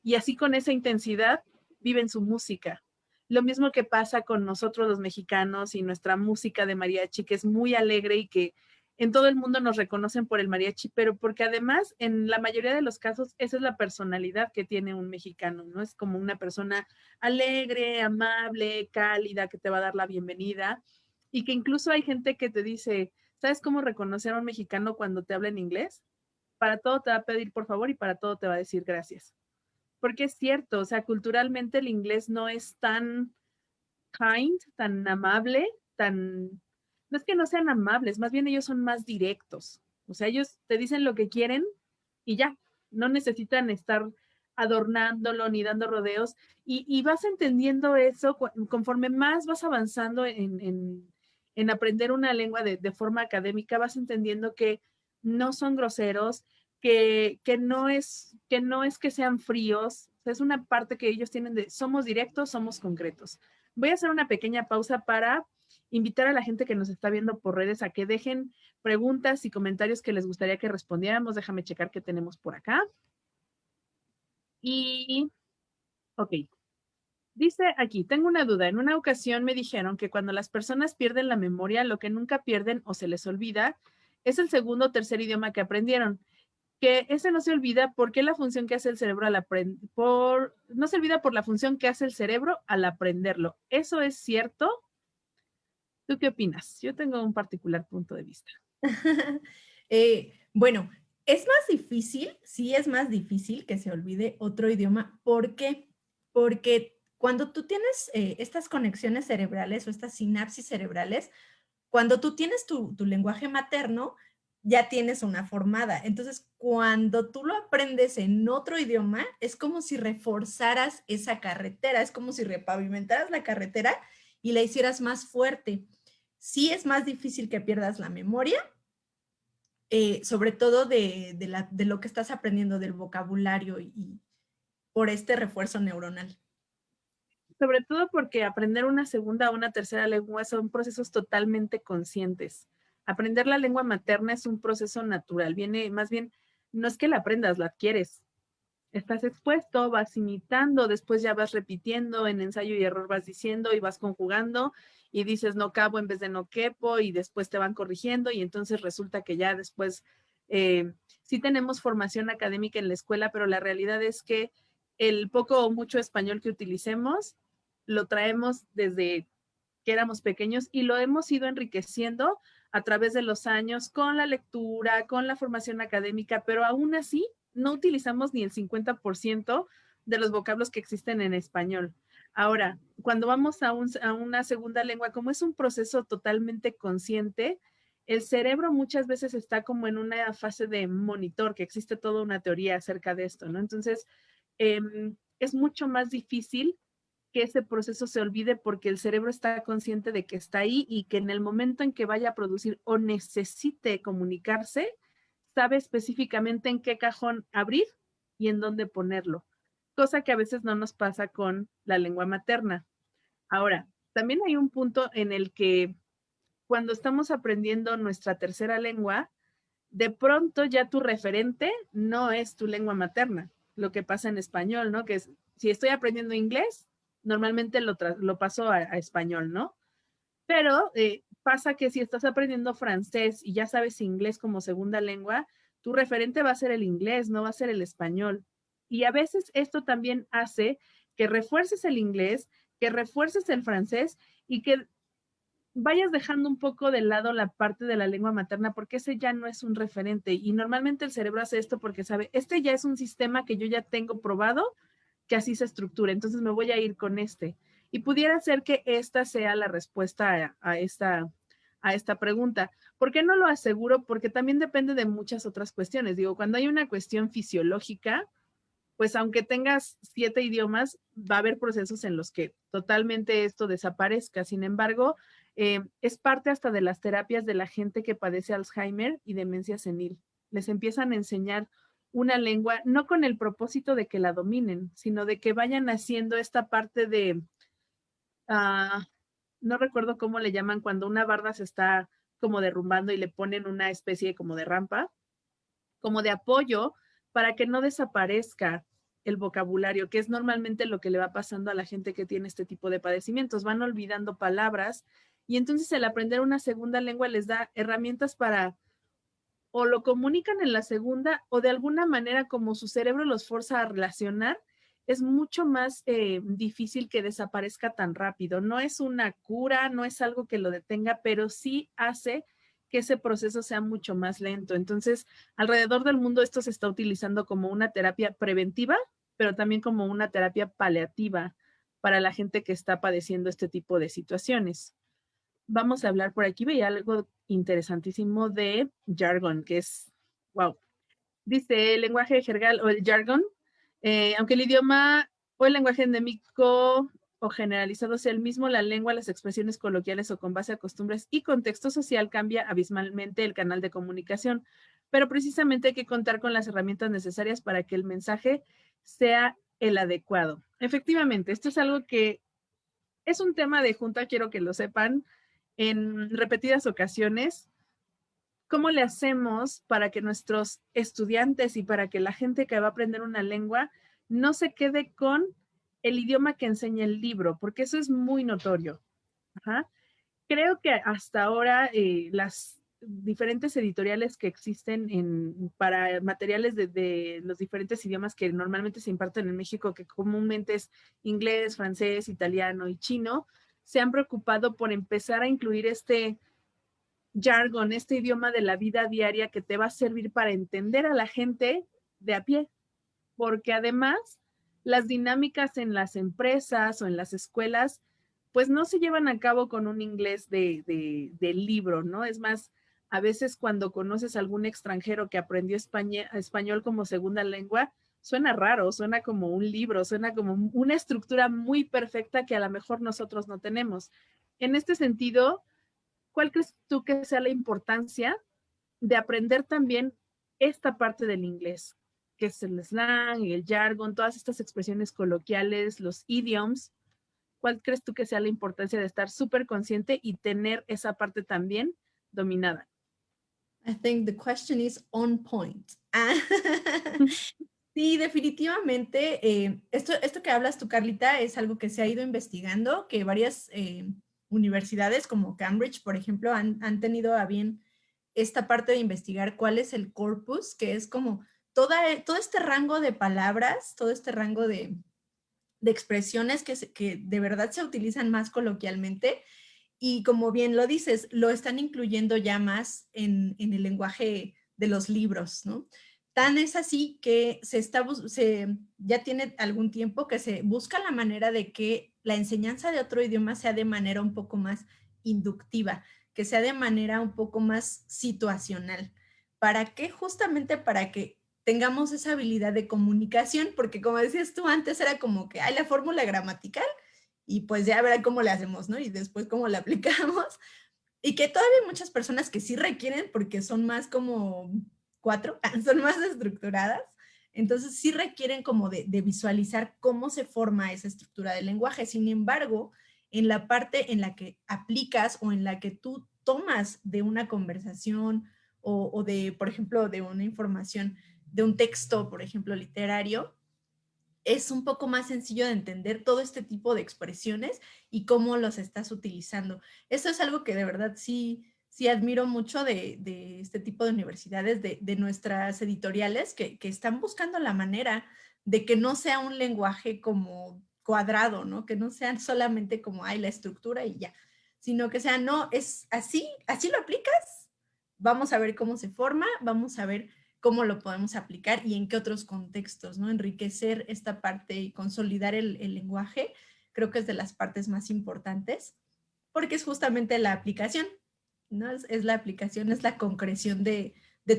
Speaker 1: y así con esa intensidad viven su música. Lo mismo que pasa con nosotros los mexicanos y nuestra música de mariachi, que es muy alegre y que en todo el mundo nos reconocen por el mariachi, pero porque además en la mayoría de los casos esa es la personalidad que tiene un mexicano, ¿no? Es como una persona alegre, amable, cálida, que te va a dar la bienvenida y que incluso hay gente que te dice, ¿sabes cómo reconocer a un mexicano cuando te habla en inglés? Para todo te va a pedir por favor y para todo te va a decir gracias. Porque es cierto, o sea, culturalmente el inglés no es tan kind, tan amable, tan... No es que no sean amables, más bien ellos son más directos. O sea, ellos te dicen lo que quieren y ya, no necesitan estar adornándolo ni dando rodeos. Y vas entendiendo eso conforme más vas avanzando en aprender una lengua de forma académica, vas entendiendo que no son groseros, que no es que sean fríos, o sea, es una parte que ellos tienen de somos directos, somos concretos. Voy a hacer una pequeña pausa para invitar a la gente que nos está viendo por redes a que dejen preguntas y comentarios que les gustaría que respondiéramos. Déjame checar qué tenemos por acá. Y, ok, dice aquí, tengo una duda. En una ocasión me dijeron que cuando las personas pierden la memoria, lo que nunca pierden o se les olvida es el segundo o tercer idioma que aprendieron. Que ese no se olvida porque la función que hace el cerebro al aprender, no se olvida por la función que hace el cerebro al aprenderlo. ¿Eso es cierto? ¿Tú qué opinas? Yo tengo un particular punto de vista.
Speaker 2: Bueno, es más difícil, sí es más difícil que se olvide otro idioma. ¿Por qué? Porque cuando tú tienes estas conexiones cerebrales o estas sinapsis cerebrales, cuando tú tienes tu lenguaje materno, ya tienes una formada. Entonces, cuando tú lo aprendes en otro idioma, es como si reforzaras esa carretera, es como si repavimentaras la carretera y la hicieras más fuerte. Sí es más difícil que pierdas la memoria, sobre todo de lo que estás aprendiendo del vocabulario y por este refuerzo neuronal.
Speaker 1: Sobre todo porque aprender una segunda o una tercera lengua son procesos totalmente conscientes. Aprender la lengua materna es un proceso natural, viene más bien, no es que la aprendas, la adquieres. Estás expuesto, vas imitando, después ya vas repitiendo, en ensayo y error vas diciendo y vas conjugando y dices no cabo en vez de no quepo y después te van corrigiendo y entonces resulta que ya después sí tenemos formación académica en la escuela, pero la realidad es que el poco o mucho español que utilicemos lo traemos desde que éramos pequeños y lo hemos ido enriqueciendo a través de los años con la lectura, con la formación académica, pero aún así no utilizamos ni el 50% de los vocablos que existen en español. Ahora, cuando vamos a una segunda lengua, como es un proceso totalmente consciente, el cerebro muchas veces está como en una fase de monitor, que existe toda una teoría acerca de esto, ¿no? Entonces, es mucho más difícil que ese proceso se olvide porque el cerebro está consciente de que está ahí y que en el momento en que vaya a producir o necesite comunicarse, sabe específicamente en qué cajón abrir y en dónde ponerlo, cosa que a veces no nos pasa con la lengua materna. Ahora, también hay un punto en el que cuando estamos aprendiendo nuestra tercera lengua, de pronto ya tu referente no es tu lengua materna. lo que pasa en español, ¿no? Que es, si estoy aprendiendo inglés, normalmente lo paso a español, ¿no? Pero pasa que si estás aprendiendo francés y ya sabes inglés como segunda lengua, tu referente va a ser el inglés, no va a ser el español. Y a veces esto también hace que refuerces el inglés, que refuerces el francés y que vayas dejando un poco de lado la parte de la lengua materna porque ese ya no es un referente. Y normalmente el cerebro hace esto porque sabe, este ya es un sistema que yo ya tengo probado que así se estructura, entonces me voy a ir con este. Y pudiera ser que esta sea la respuesta a esta pregunta. ¿Por qué no lo aseguro? Porque también depende de muchas otras cuestiones. Digo, cuando hay una cuestión fisiológica, pues aunque tengas 7 idiomas, va a haber procesos en los que totalmente esto desaparezca. Sin embargo, es parte hasta de las terapias de la gente que padece Alzheimer y demencia senil. Les empiezan a enseñar una lengua, no con el propósito de que la dominen, sino de que vayan haciendo esta parte de, uh, no recuerdo cómo le llaman cuando una barda se está como derrumbando y le ponen una especie como de rampa, como de apoyo para que no desaparezca el vocabulario, que es normalmente lo que le va pasando a la gente que tiene este tipo de padecimientos. Van olvidando palabras y entonces el aprender una segunda lengua les da herramientas para o lo comunican en la segunda o de alguna manera como su cerebro los forza a relacionar, es mucho más difícil que desaparezca tan rápido. No es una cura, no es algo que lo detenga, pero sí hace que ese proceso sea mucho más lento. Entonces, alrededor del mundo esto se está utilizando como una terapia preventiva, pero también como una terapia paliativa para la gente que está padeciendo este tipo de situaciones. Vamos a hablar por aquí, veía algo interesantísimo de jargon, que es, wow, dice el lenguaje jergal o el jargon, aunque el idioma o el lenguaje endémico o generalizado sea el mismo, la lengua, las expresiones coloquiales o con base a costumbres y contexto social cambia abismalmente el canal de comunicación, pero precisamente hay que contar con las herramientas necesarias para que el mensaje sea el adecuado. Efectivamente, esto es algo que es un tema de junta, quiero que lo sepan, en repetidas ocasiones. ¿Cómo le hacemos para que nuestros estudiantes y para que la gente que va a aprender una lengua no se quede con el idioma que enseña el libro? Porque eso es muy notorio. Ajá. Creo que hasta ahora las diferentes editoriales que existen para materiales de los diferentes idiomas que normalmente se imparten en México, que comúnmente es inglés, francés, italiano y chino, se han preocupado por empezar a incluir este jargon, este idioma de la vida diaria que te va a servir para entender a la gente de a pie, porque además las dinámicas en las empresas o en las escuelas, pues no se llevan a cabo con un inglés del libro, ¿no? Es más, a veces cuando conoces a algún extranjero que aprendió español como segunda lengua, suena raro, suena como un libro, suena como una estructura muy perfecta que a lo mejor nosotros no tenemos. En este sentido, ¿cuál crees tú que sea la importancia de aprender también esta parte del inglés, que es el slang, el jargon, todas estas expresiones coloquiales, los idioms? ¿Cuál crees tú que sea la importancia de estar súper consciente y tener esa parte también dominada?
Speaker 2: I think the question is on point. Sí, definitivamente. Esto que hablas tú, Carlita, es algo que se ha ido investigando, que varias universidades como Cambridge, por ejemplo, han tenido a bien esta parte de investigar cuál es el corpus, que es como todo este rango de palabras, todo este rango de expresiones que de verdad se utilizan más coloquialmente. Y como bien lo dices, lo están incluyendo ya más en el lenguaje de los libros, ¿no? Tan es así que ya tiene algún tiempo que se busca la manera de que la enseñanza de otro idioma sea de manera un poco más inductiva, que sea de manera un poco más situacional. ¿Para qué? Justamente para que tengamos esa habilidad de comunicación, porque como decías tú antes, era como que hay la fórmula gramatical y pues ya verán cómo le hacemos, ¿no? Y después cómo la aplicamos. Y que todavía hay muchas personas que sí requieren porque son más como cuatro, son más estructuradas. Entonces sí requieren como de visualizar cómo se forma esa estructura del lenguaje. Sin embargo, en la parte en la que aplicas o en la que tú tomas de una conversación o de, por ejemplo, de una información, de un texto, por ejemplo, literario, es un poco más sencillo de entender todo este tipo de expresiones y cómo los estás utilizando. Eso es algo que de verdad sí admiro mucho de este tipo de universidades, de nuestras editoriales, que están buscando la manera de que no sea un lenguaje como cuadrado, ¿no? Que no sean solamente como, ay, la estructura y ya, sino que sea, no, es así, así lo aplicas, vamos a ver cómo se forma, vamos a ver cómo lo podemos aplicar y en qué otros contextos, ¿no? Enriquecer esta parte y consolidar el lenguaje, creo que es de las partes más importantes, porque es justamente la aplicación, ¿no? Es la aplicación, es la concreción de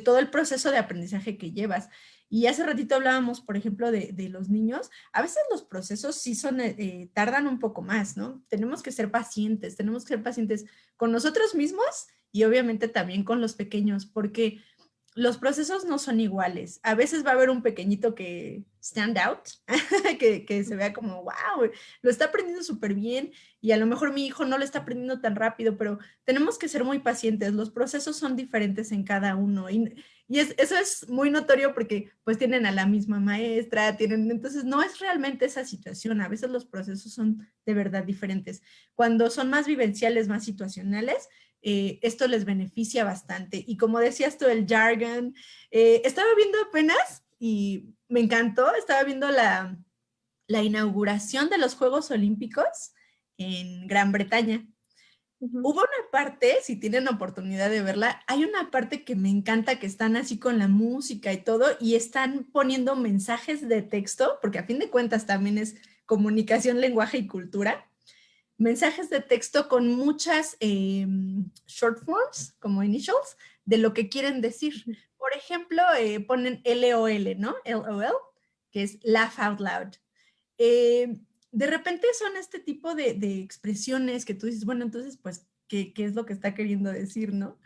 Speaker 2: todo el proceso de aprendizaje que llevas. Y hace ratito hablábamos, por ejemplo, de los niños. A veces los procesos sí son, tardan un poco más, ¿no? Tenemos que ser pacientes con nosotros mismos y obviamente también con los pequeños, porque los procesos no son iguales. A veces va a haber un pequeñito que stand out, que se vea como, wow, lo está aprendiendo súper bien y a lo mejor mi hijo no lo está aprendiendo tan rápido, pero tenemos que ser muy pacientes. Los procesos son diferentes en cada uno eso es muy notorio porque pues tienen a la misma maestra, entonces no es realmente esa situación. A veces los procesos son de verdad diferentes. Cuando son más vivenciales, más situacionales, esto les beneficia bastante. Y como decías tú, el jargon, estaba viendo apenas y me encantó, estaba viendo la inauguración de los Juegos Olímpicos en Gran Bretaña.
Speaker 1: Ujú.
Speaker 2: Hubo una parte, si tienen oportunidad de verla, hay una parte que me encanta, que están así con la música y todo, y están poniendo mensajes de texto, porque a fin de cuentas también es comunicación, lenguaje y cultura, mensajes de texto con muchas short forms, como initials, de lo que quieren decir. Por ejemplo, ponen LOL, ¿no? LOL, que es laugh out loud. Eh, de repente son este tipo de expresiones que tú dices, bueno, entonces, pues, ¿qué es lo que está queriendo decir, no?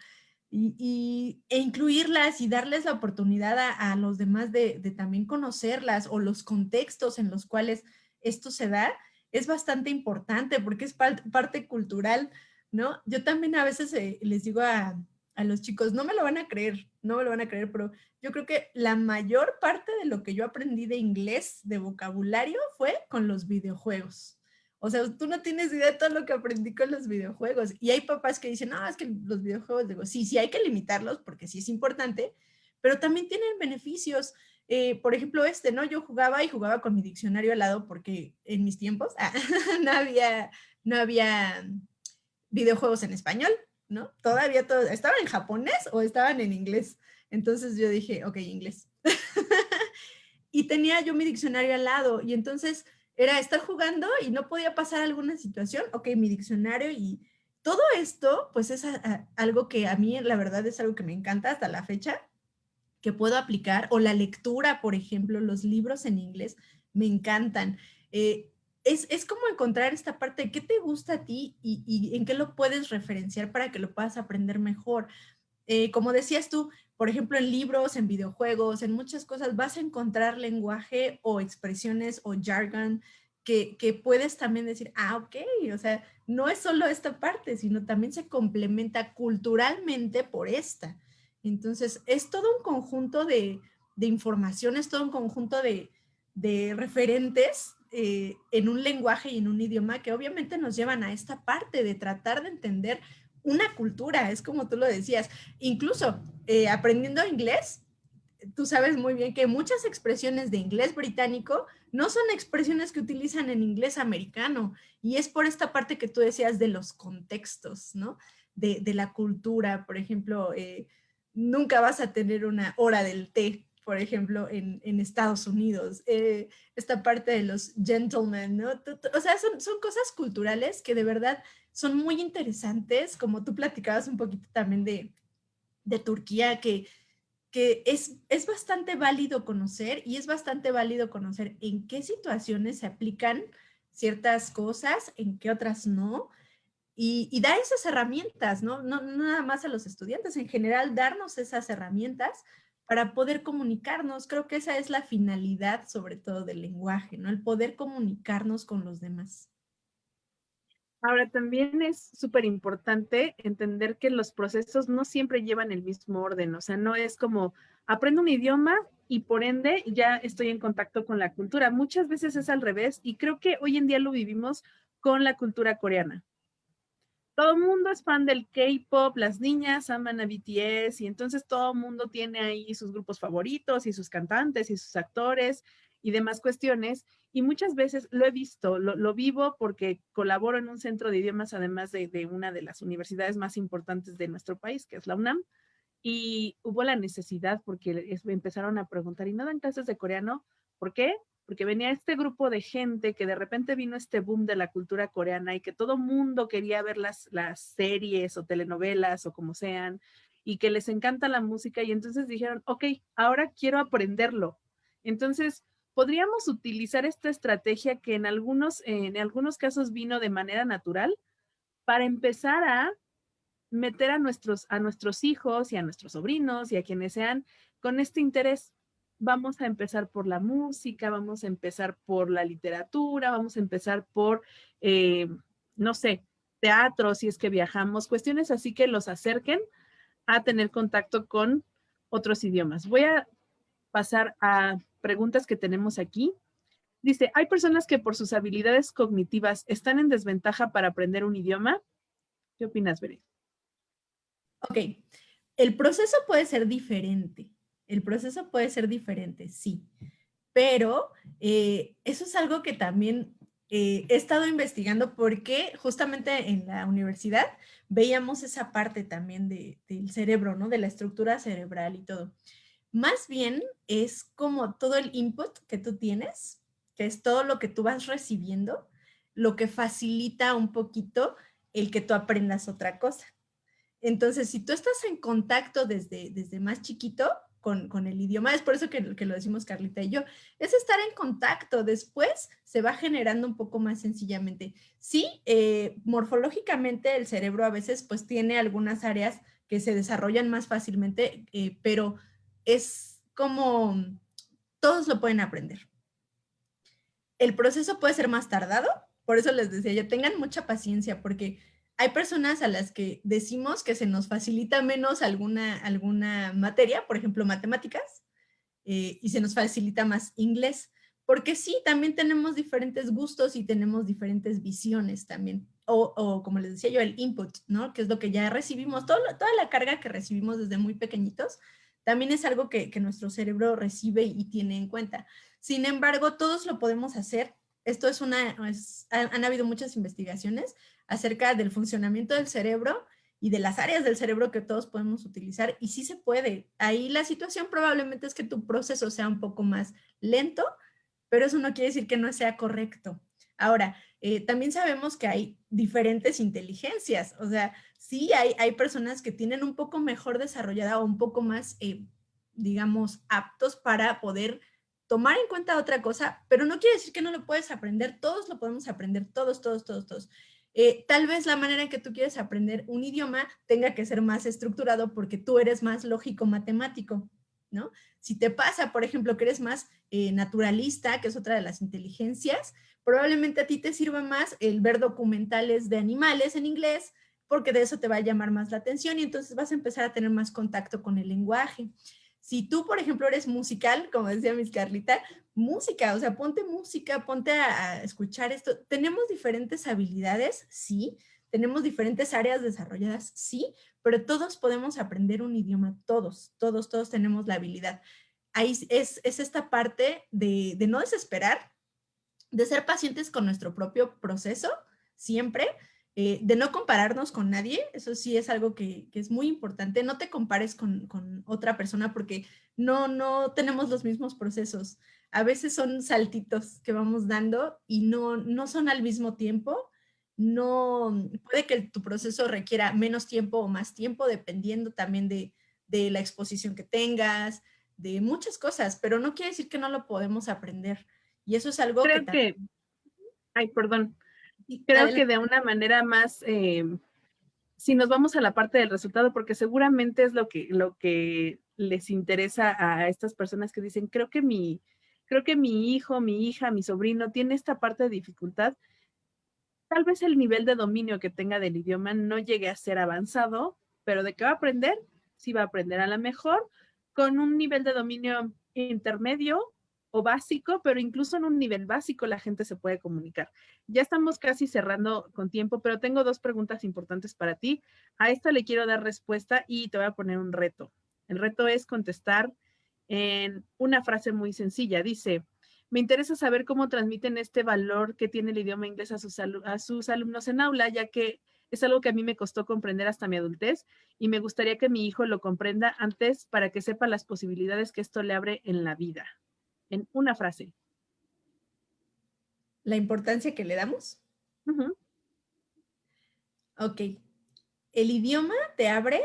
Speaker 2: E incluirlas y darles la oportunidad a los demás de también conocerlas o los contextos en los cuales esto se da, es bastante importante porque es parte cultural, ¿no? Yo también a veces les digo a los chicos, no me lo van a creer, no me lo van a creer, pero yo creo que la mayor parte de lo que yo aprendí de inglés, de vocabulario, fue con los videojuegos. O sea, tú no tienes idea de todo lo que aprendí con los videojuegos. Y hay papás que dicen, no, es que los videojuegos, digo, sí hay que limitarlos porque sí es importante, pero también tienen beneficios. Por ejemplo, ¿no? Yo jugaba y jugaba con mi diccionario al lado porque en mis tiempos no había, no había videojuegos en español, ¿no? Todavía todo, estaban en japonés o estaban en inglés. Entonces yo dije, ok, inglés. Y tenía yo mi diccionario al lado y entonces era estar jugando y no podía pasar alguna situación, ok, mi diccionario y todo esto, pues es algo que a mí la verdad es algo que me encanta hasta la fecha, que puedo aplicar, o la lectura, por ejemplo, los libros en inglés me encantan. Es como encontrar esta parte de qué te gusta a ti y en qué lo puedes referenciar para que lo puedas aprender mejor. Como decías tú, por ejemplo, en libros, en videojuegos, en muchas cosas, vas a encontrar lenguaje o expresiones o jargon que puedes también decir, ok, o sea, no es solo esta parte, sino también se complementa culturalmente por esta. Entonces, es todo un conjunto de información, es todo un conjunto de referentes en un lenguaje y en un idioma que obviamente nos llevan a esta parte de tratar de entender una cultura, es como tú lo decías. Incluso aprendiendo inglés, tú sabes muy bien que muchas expresiones de inglés británico no son expresiones que utilizan en inglés americano. Y es por esta parte que tú decías de los contextos, ¿no? De la cultura, por ejemplo, nunca vas a tener una hora del té, por ejemplo, en Estados Unidos. Esta parte de los gentlemen, ¿no? O sea, son cosas culturales que de verdad son muy interesantes, como tú platicabas un poquito también de Turquía, que es bastante válido conocer y es bastante válido conocer en qué situaciones se aplican ciertas cosas, en qué otras no, y dar esas herramientas, ¿no? No nada más a los estudiantes, en general darnos esas herramientas para poder comunicarnos. Creo que esa es la finalidad sobre todo del lenguaje, ¿no? El poder comunicarnos con los demás.
Speaker 1: Ahora, también es súper importante entender que los procesos no siempre llevan el mismo orden, o sea, no es como aprendo un idioma y por ende ya estoy en contacto con la cultura. Muchas veces es al revés y creo que hoy en día lo vivimos con la cultura coreana. Todo el mundo es fan del K-pop, las niñas aman a BTS y entonces todo el mundo tiene ahí sus grupos favoritos y sus cantantes y sus actores y demás cuestiones. Y muchas veces lo he visto, lo vivo porque colaboro en un centro de idiomas, además de una de las universidades más importantes de nuestro país, que es la UNAM. Y hubo la necesidad porque empezaron a preguntar, ¿y no dan clases de coreano? ¿Por qué? Porque venía este grupo de gente que de repente vino este boom de la cultura coreana y que todo mundo quería ver las series o telenovelas o como sean y que les encanta la música y entonces dijeron, ok, ahora quiero aprenderlo. Entonces, podríamos utilizar esta estrategia que en algunos casos vino de manera natural para empezar a meter a nuestros hijos y a nuestros sobrinos y a quienes sean con este interés. Vamos a empezar por la música, vamos a empezar por la literatura, vamos a empezar por, eh, no sé, teatro, si es que viajamos, cuestiones así que los acerquen a tener contacto con otros idiomas. Voy a pasar a preguntas que tenemos aquí. Dice, ¿hay personas que por sus habilidades cognitivas están en desventaja para aprender un idioma? ¿Qué opinas, Bere?
Speaker 2: Ok, el proceso puede ser diferente. El proceso puede ser diferente, sí. Pero eso es algo que también he estado investigando porque justamente en la universidad veíamos esa parte también del cerebro, ¿no? De la estructura cerebral y todo. Más bien es como todo el input que tú tienes, que es todo lo que tú vas recibiendo, lo que facilita un poquito el que tú aprendas otra cosa. Entonces, si tú estás en contacto desde más chiquito con el idioma, es por eso que lo decimos Carlita y yo, es estar en contacto, después se va generando un poco más sencillamente. Sí, morfológicamente el cerebro a veces pues tiene algunas áreas que se desarrollan más fácilmente, pero es como todos lo pueden aprender. El proceso puede ser más tardado, por eso les decía, ya tengan mucha paciencia, porque hay personas a las que decimos que se nos facilita menos alguna materia, por ejemplo, matemáticas, y se nos facilita más inglés, porque sí, también tenemos diferentes gustos y tenemos diferentes visiones también, o como les decía yo, el input, ¿no? Que es lo que ya recibimos, toda la carga que recibimos desde muy pequeñitos, también es algo que nuestro cerebro recibe y tiene en cuenta. Sin embargo, todos lo podemos hacer. Esto han habido muchas investigaciones acerca del funcionamiento del cerebro y de las áreas del cerebro que todos podemos utilizar y sí se puede. Ahí la situación probablemente es que tu proceso sea un poco más lento, pero eso no quiere decir que no sea correcto. Ahora, también sabemos que hay diferentes inteligencias, o sea, sí hay personas que tienen un poco mejor desarrollada o un poco más, digamos, aptos para poder tomar en cuenta otra cosa, pero no quiere decir que no lo puedes aprender, todos lo podemos aprender, todos, todos, todos, todos. Tal vez la manera en que tú quieres aprender un idioma tenga que ser más estructurado porque tú eres más lógico matemático, ¿no? Si te pasa, por ejemplo, que eres más naturalista, que es otra de las inteligencias, probablemente a ti te sirva más el ver documentales de animales en inglés, porque de eso te va a llamar más la atención y entonces vas a empezar a tener más contacto con el lenguaje. Si tú, por ejemplo, eres musical, como decía Miss Carlita, música, o sea, ponte música, ponte a escuchar esto. Tenemos diferentes habilidades, sí, tenemos diferentes áreas desarrolladas, sí, pero todos podemos aprender un idioma, todos, todos, todos tenemos la habilidad. Ahí es esta parte de no desesperar, de ser pacientes con nuestro propio proceso, siempre, de no compararnos con nadie, eso sí es algo que es muy importante, no te compares con otra persona porque no tenemos los mismos procesos, a veces son saltitos que vamos dando y no son al mismo tiempo, no, puede que tu proceso requiera menos tiempo o más tiempo, dependiendo también de la exposición que tengas, de muchas cosas, pero no quiere decir que no lo podemos aprender. Y eso es algo que
Speaker 1: Creo
Speaker 2: también...
Speaker 1: que, ay, perdón,
Speaker 2: Sí,
Speaker 1: creo que
Speaker 2: adelante.
Speaker 1: de una manera más, si nos vamos a la parte del resultado, porque seguramente es lo que les interesa a estas personas que dicen, creo que mi hijo, mi hija, mi sobrino tiene esta parte de dificultad. Tal vez el nivel de dominio que tenga del idioma no llegue a ser avanzado, pero de qué va a aprender, sí va a aprender a lo mejor con un nivel de dominio intermedio o básico, pero incluso en un nivel básico la gente se puede comunicar. Ya estamos casi cerrando con tiempo, pero tengo dos preguntas importantes para ti. A esta le quiero dar respuesta y te voy a poner un reto. El reto es contestar en una frase muy sencilla. Dice, me interesa saber cómo transmiten este valor que tiene el idioma inglés a sus alumnos en aula, ya que es algo que a mí me costó comprender hasta mi adultez y me gustaría que mi hijo lo comprenda antes para que sepa las posibilidades que esto le abre en la vida. En una frase.
Speaker 2: La importancia que le damos.
Speaker 1: Ujú.
Speaker 2: Ok. El idioma te abre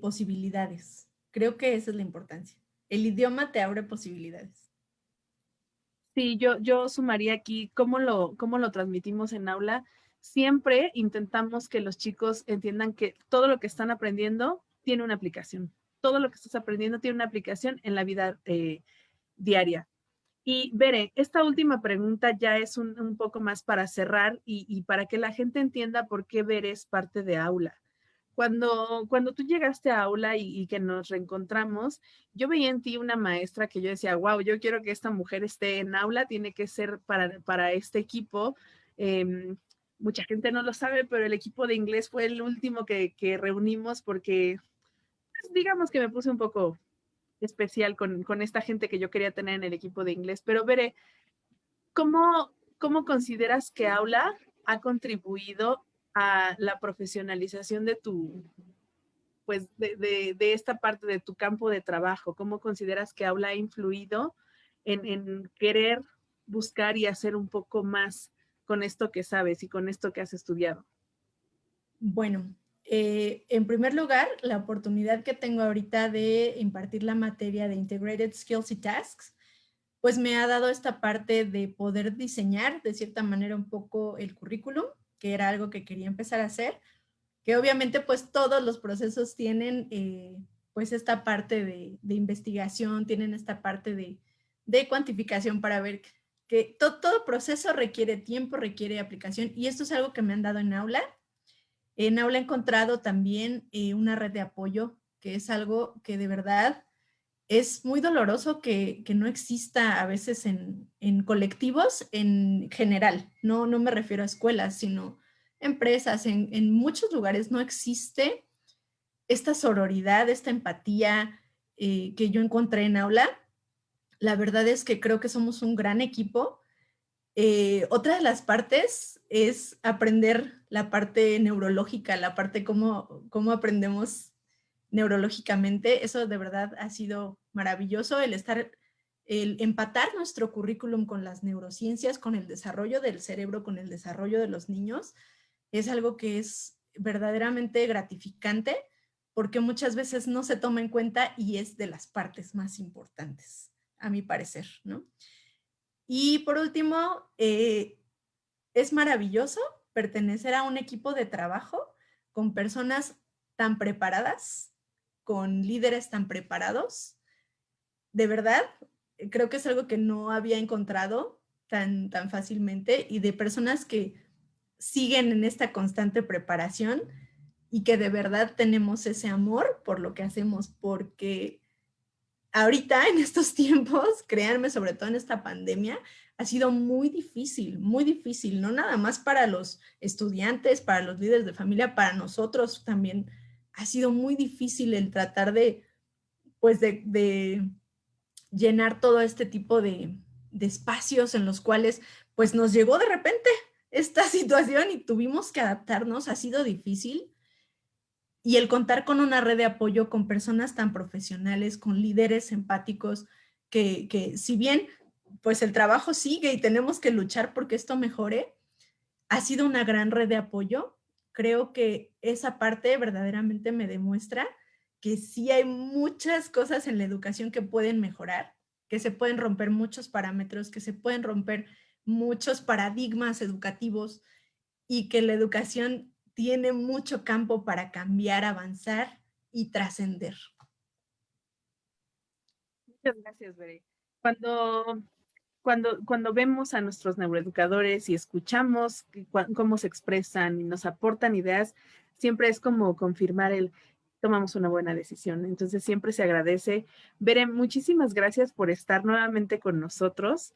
Speaker 2: posibilidades. Creo que esa es la importancia. El idioma te abre posibilidades.
Speaker 1: Sí, yo sumaría aquí cómo lo transmitimos en aula. Siempre intentamos que los chicos entiendan que todo lo que están aprendiendo tiene una aplicación. Todo lo que estás aprendiendo tiene una aplicación en la vida diaria. Y Bere, esta última pregunta ya es un poco más para cerrar y para que la gente entienda por qué Bere es parte de aula. Cuando tú llegaste a aula y que nos reencontramos, yo veía en ti una maestra que yo decía, wow, yo quiero que esta mujer esté en aula, tiene que ser para este equipo. Eh, Mucha gente no lo sabe, pero el equipo de inglés fue el último que reunimos porque, pues, digamos que me puse un poco especial con esta gente que yo quería tener en el equipo de inglés. Pero veré, ¿cómo consideras que aula ha contribuido a la profesionalización de pues, de esta parte de tu campo de trabajo? ¿Cómo consideras que aula ha influido en querer buscar y hacer un poco más con esto que sabes y con esto que has estudiado?
Speaker 2: Bueno, en primer lugar, la oportunidad que tengo ahorita de impartir la materia de Integrated Skills y Tasks, pues me ha dado esta parte de poder diseñar de cierta manera un poco el currículum, que era algo que quería empezar a hacer, que obviamente pues todos los procesos tienen pues esta parte de investigación, tienen esta parte de cuantificación para ver que todo proceso requiere tiempo, requiere aplicación y esto es algo que me han dado en aula. En aula he encontrado también una red de apoyo, que es algo que de verdad es muy doloroso que no exista a veces en colectivos en general. No me refiero a escuelas, sino empresas, en muchos lugares no existe esta sororidad, esta empatía que yo encontré en aula. La verdad es que creo que somos un gran equipo. Otra de las partes es aprender la parte neurológica, la parte cómo aprendemos neurológicamente. Eso de verdad ha sido maravilloso, el empatar nuestro currículum con las neurociencias, con el desarrollo del cerebro, con el desarrollo de los niños. Es algo que es verdaderamente gratificante porque muchas veces no se toma en cuenta y es de las partes más importantes, a mi parecer, ¿no? Y por último, es maravilloso pertenecer a un equipo de trabajo con personas tan preparadas, con líderes tan preparados. De verdad, creo que es algo que no había encontrado tan fácilmente y de personas que siguen en esta constante preparación y que de verdad tenemos ese amor por lo que hacemos, porque ahorita en estos tiempos, créanme, sobre todo en esta pandemia, ha sido muy difícil, no nada más para los estudiantes, para los líderes de familia, para nosotros también ha sido muy difícil el tratar pues de llenar todo este tipo de espacios en los cuales pues nos llegó de repente esta situación y tuvimos que adaptarnos, ha sido difícil, y el contar con una red de apoyo con personas tan profesionales, con líderes empáticos, que si bien pues el trabajo sigue y tenemos que luchar porque esto mejore, ha sido una gran red de apoyo. Creo que esa parte verdaderamente me demuestra que sí hay muchas cosas en la educación que pueden mejorar, que se pueden romper muchos parámetros, que se pueden romper muchos paradigmas educativos y que la educación tiene mucho campo para cambiar, avanzar y trascender.
Speaker 1: Muchas gracias, Bere. Cuando, cuando vemos a nuestros neuroeducadores y escuchamos cómo se expresan y nos aportan ideas, siempre es como confirmar tomamos una buena decisión. Entonces siempre se agradece. Bere, muchísimas gracias por estar nuevamente con nosotros.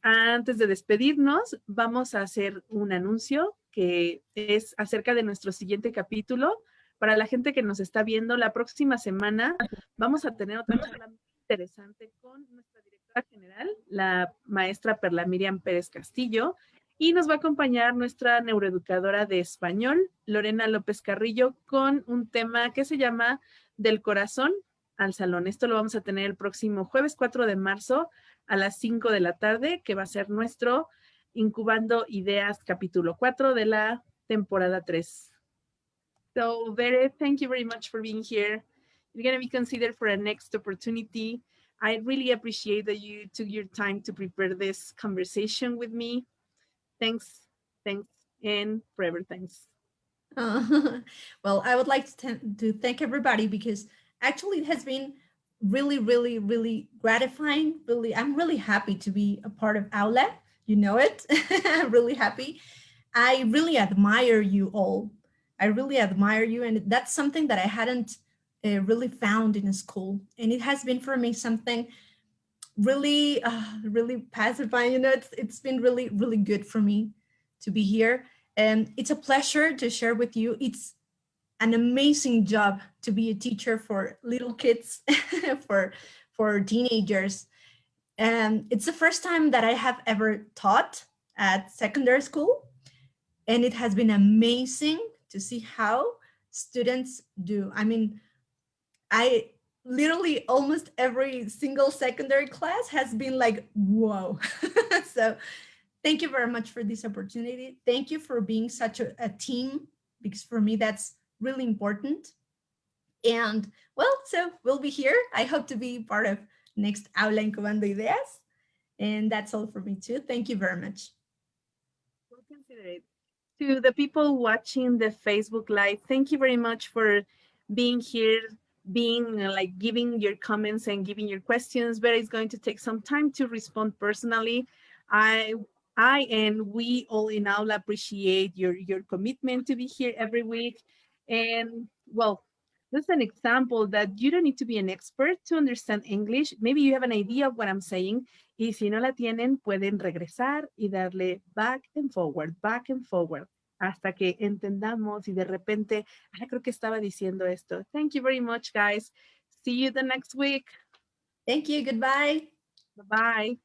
Speaker 1: Antes de despedirnos, vamos a hacer un anuncio que es acerca de nuestro siguiente capítulo. Para la gente que nos está viendo, la próxima semana vamos a tener otra charla muy interesante con nuestra directora general, la maestra Perla Miriam Pérez Castillo, y nos va a acompañar nuestra neuroeducadora de español, Lorena López Carrillo, con un tema que se llama Del corazón al salón. Esto lo vamos a tener el próximo jueves 4 de marzo a las 5 de la tarde, que va a ser nuestro Incubando Ideas capítulo 4 de la temporada 3. So, Bere, thank you very much for being here. You're going to be considered for a next opportunity. I really appreciate that you took your time to prepare this conversation with me. Thanks, and forever thanks.
Speaker 2: Well, I would like to thank everybody because actually it has been really, really, really gratifying. I'm really happy to be a part of Aula. You know it. I'm really happy. I really admire you all. I really admire you. And that's something that I hadn't really found in a school. And it has been for me something really, really pacifying. You know, it's been really, really good for me to be here. And it's a pleasure to share with you. It's an amazing job to be a teacher for little kids, for teenagers. And it's the first time that I have ever taught at secondary school. And it has been amazing to see how students do. I mean, I literally almost every single secondary class has been like, whoa. So thank you very much for this opportunity. Thank you for being such a team, because for me, that's really important. And well, so we'll be here. I hope to be part of next Aula Incubando Ideas. And that's all for me too. Thank you very much.
Speaker 1: We'll consider it. To the people watching the Facebook Live, thank you very much for being here, giving your comments and giving your questions. But it's going to take some time to respond personally. I and we all in Aula appreciate your commitment to be here every week. And well, that's an example that you don't need to be an expert to understand English. Maybe you have an idea of what I'm saying. Y si no la tienen, pueden regresar y darle back and forward, hasta que entendamos y de repente, creo que estaba diciendo esto. Thank you very much, guys. See you the next week.
Speaker 2: Thank you. Goodbye.
Speaker 1: Bye-bye.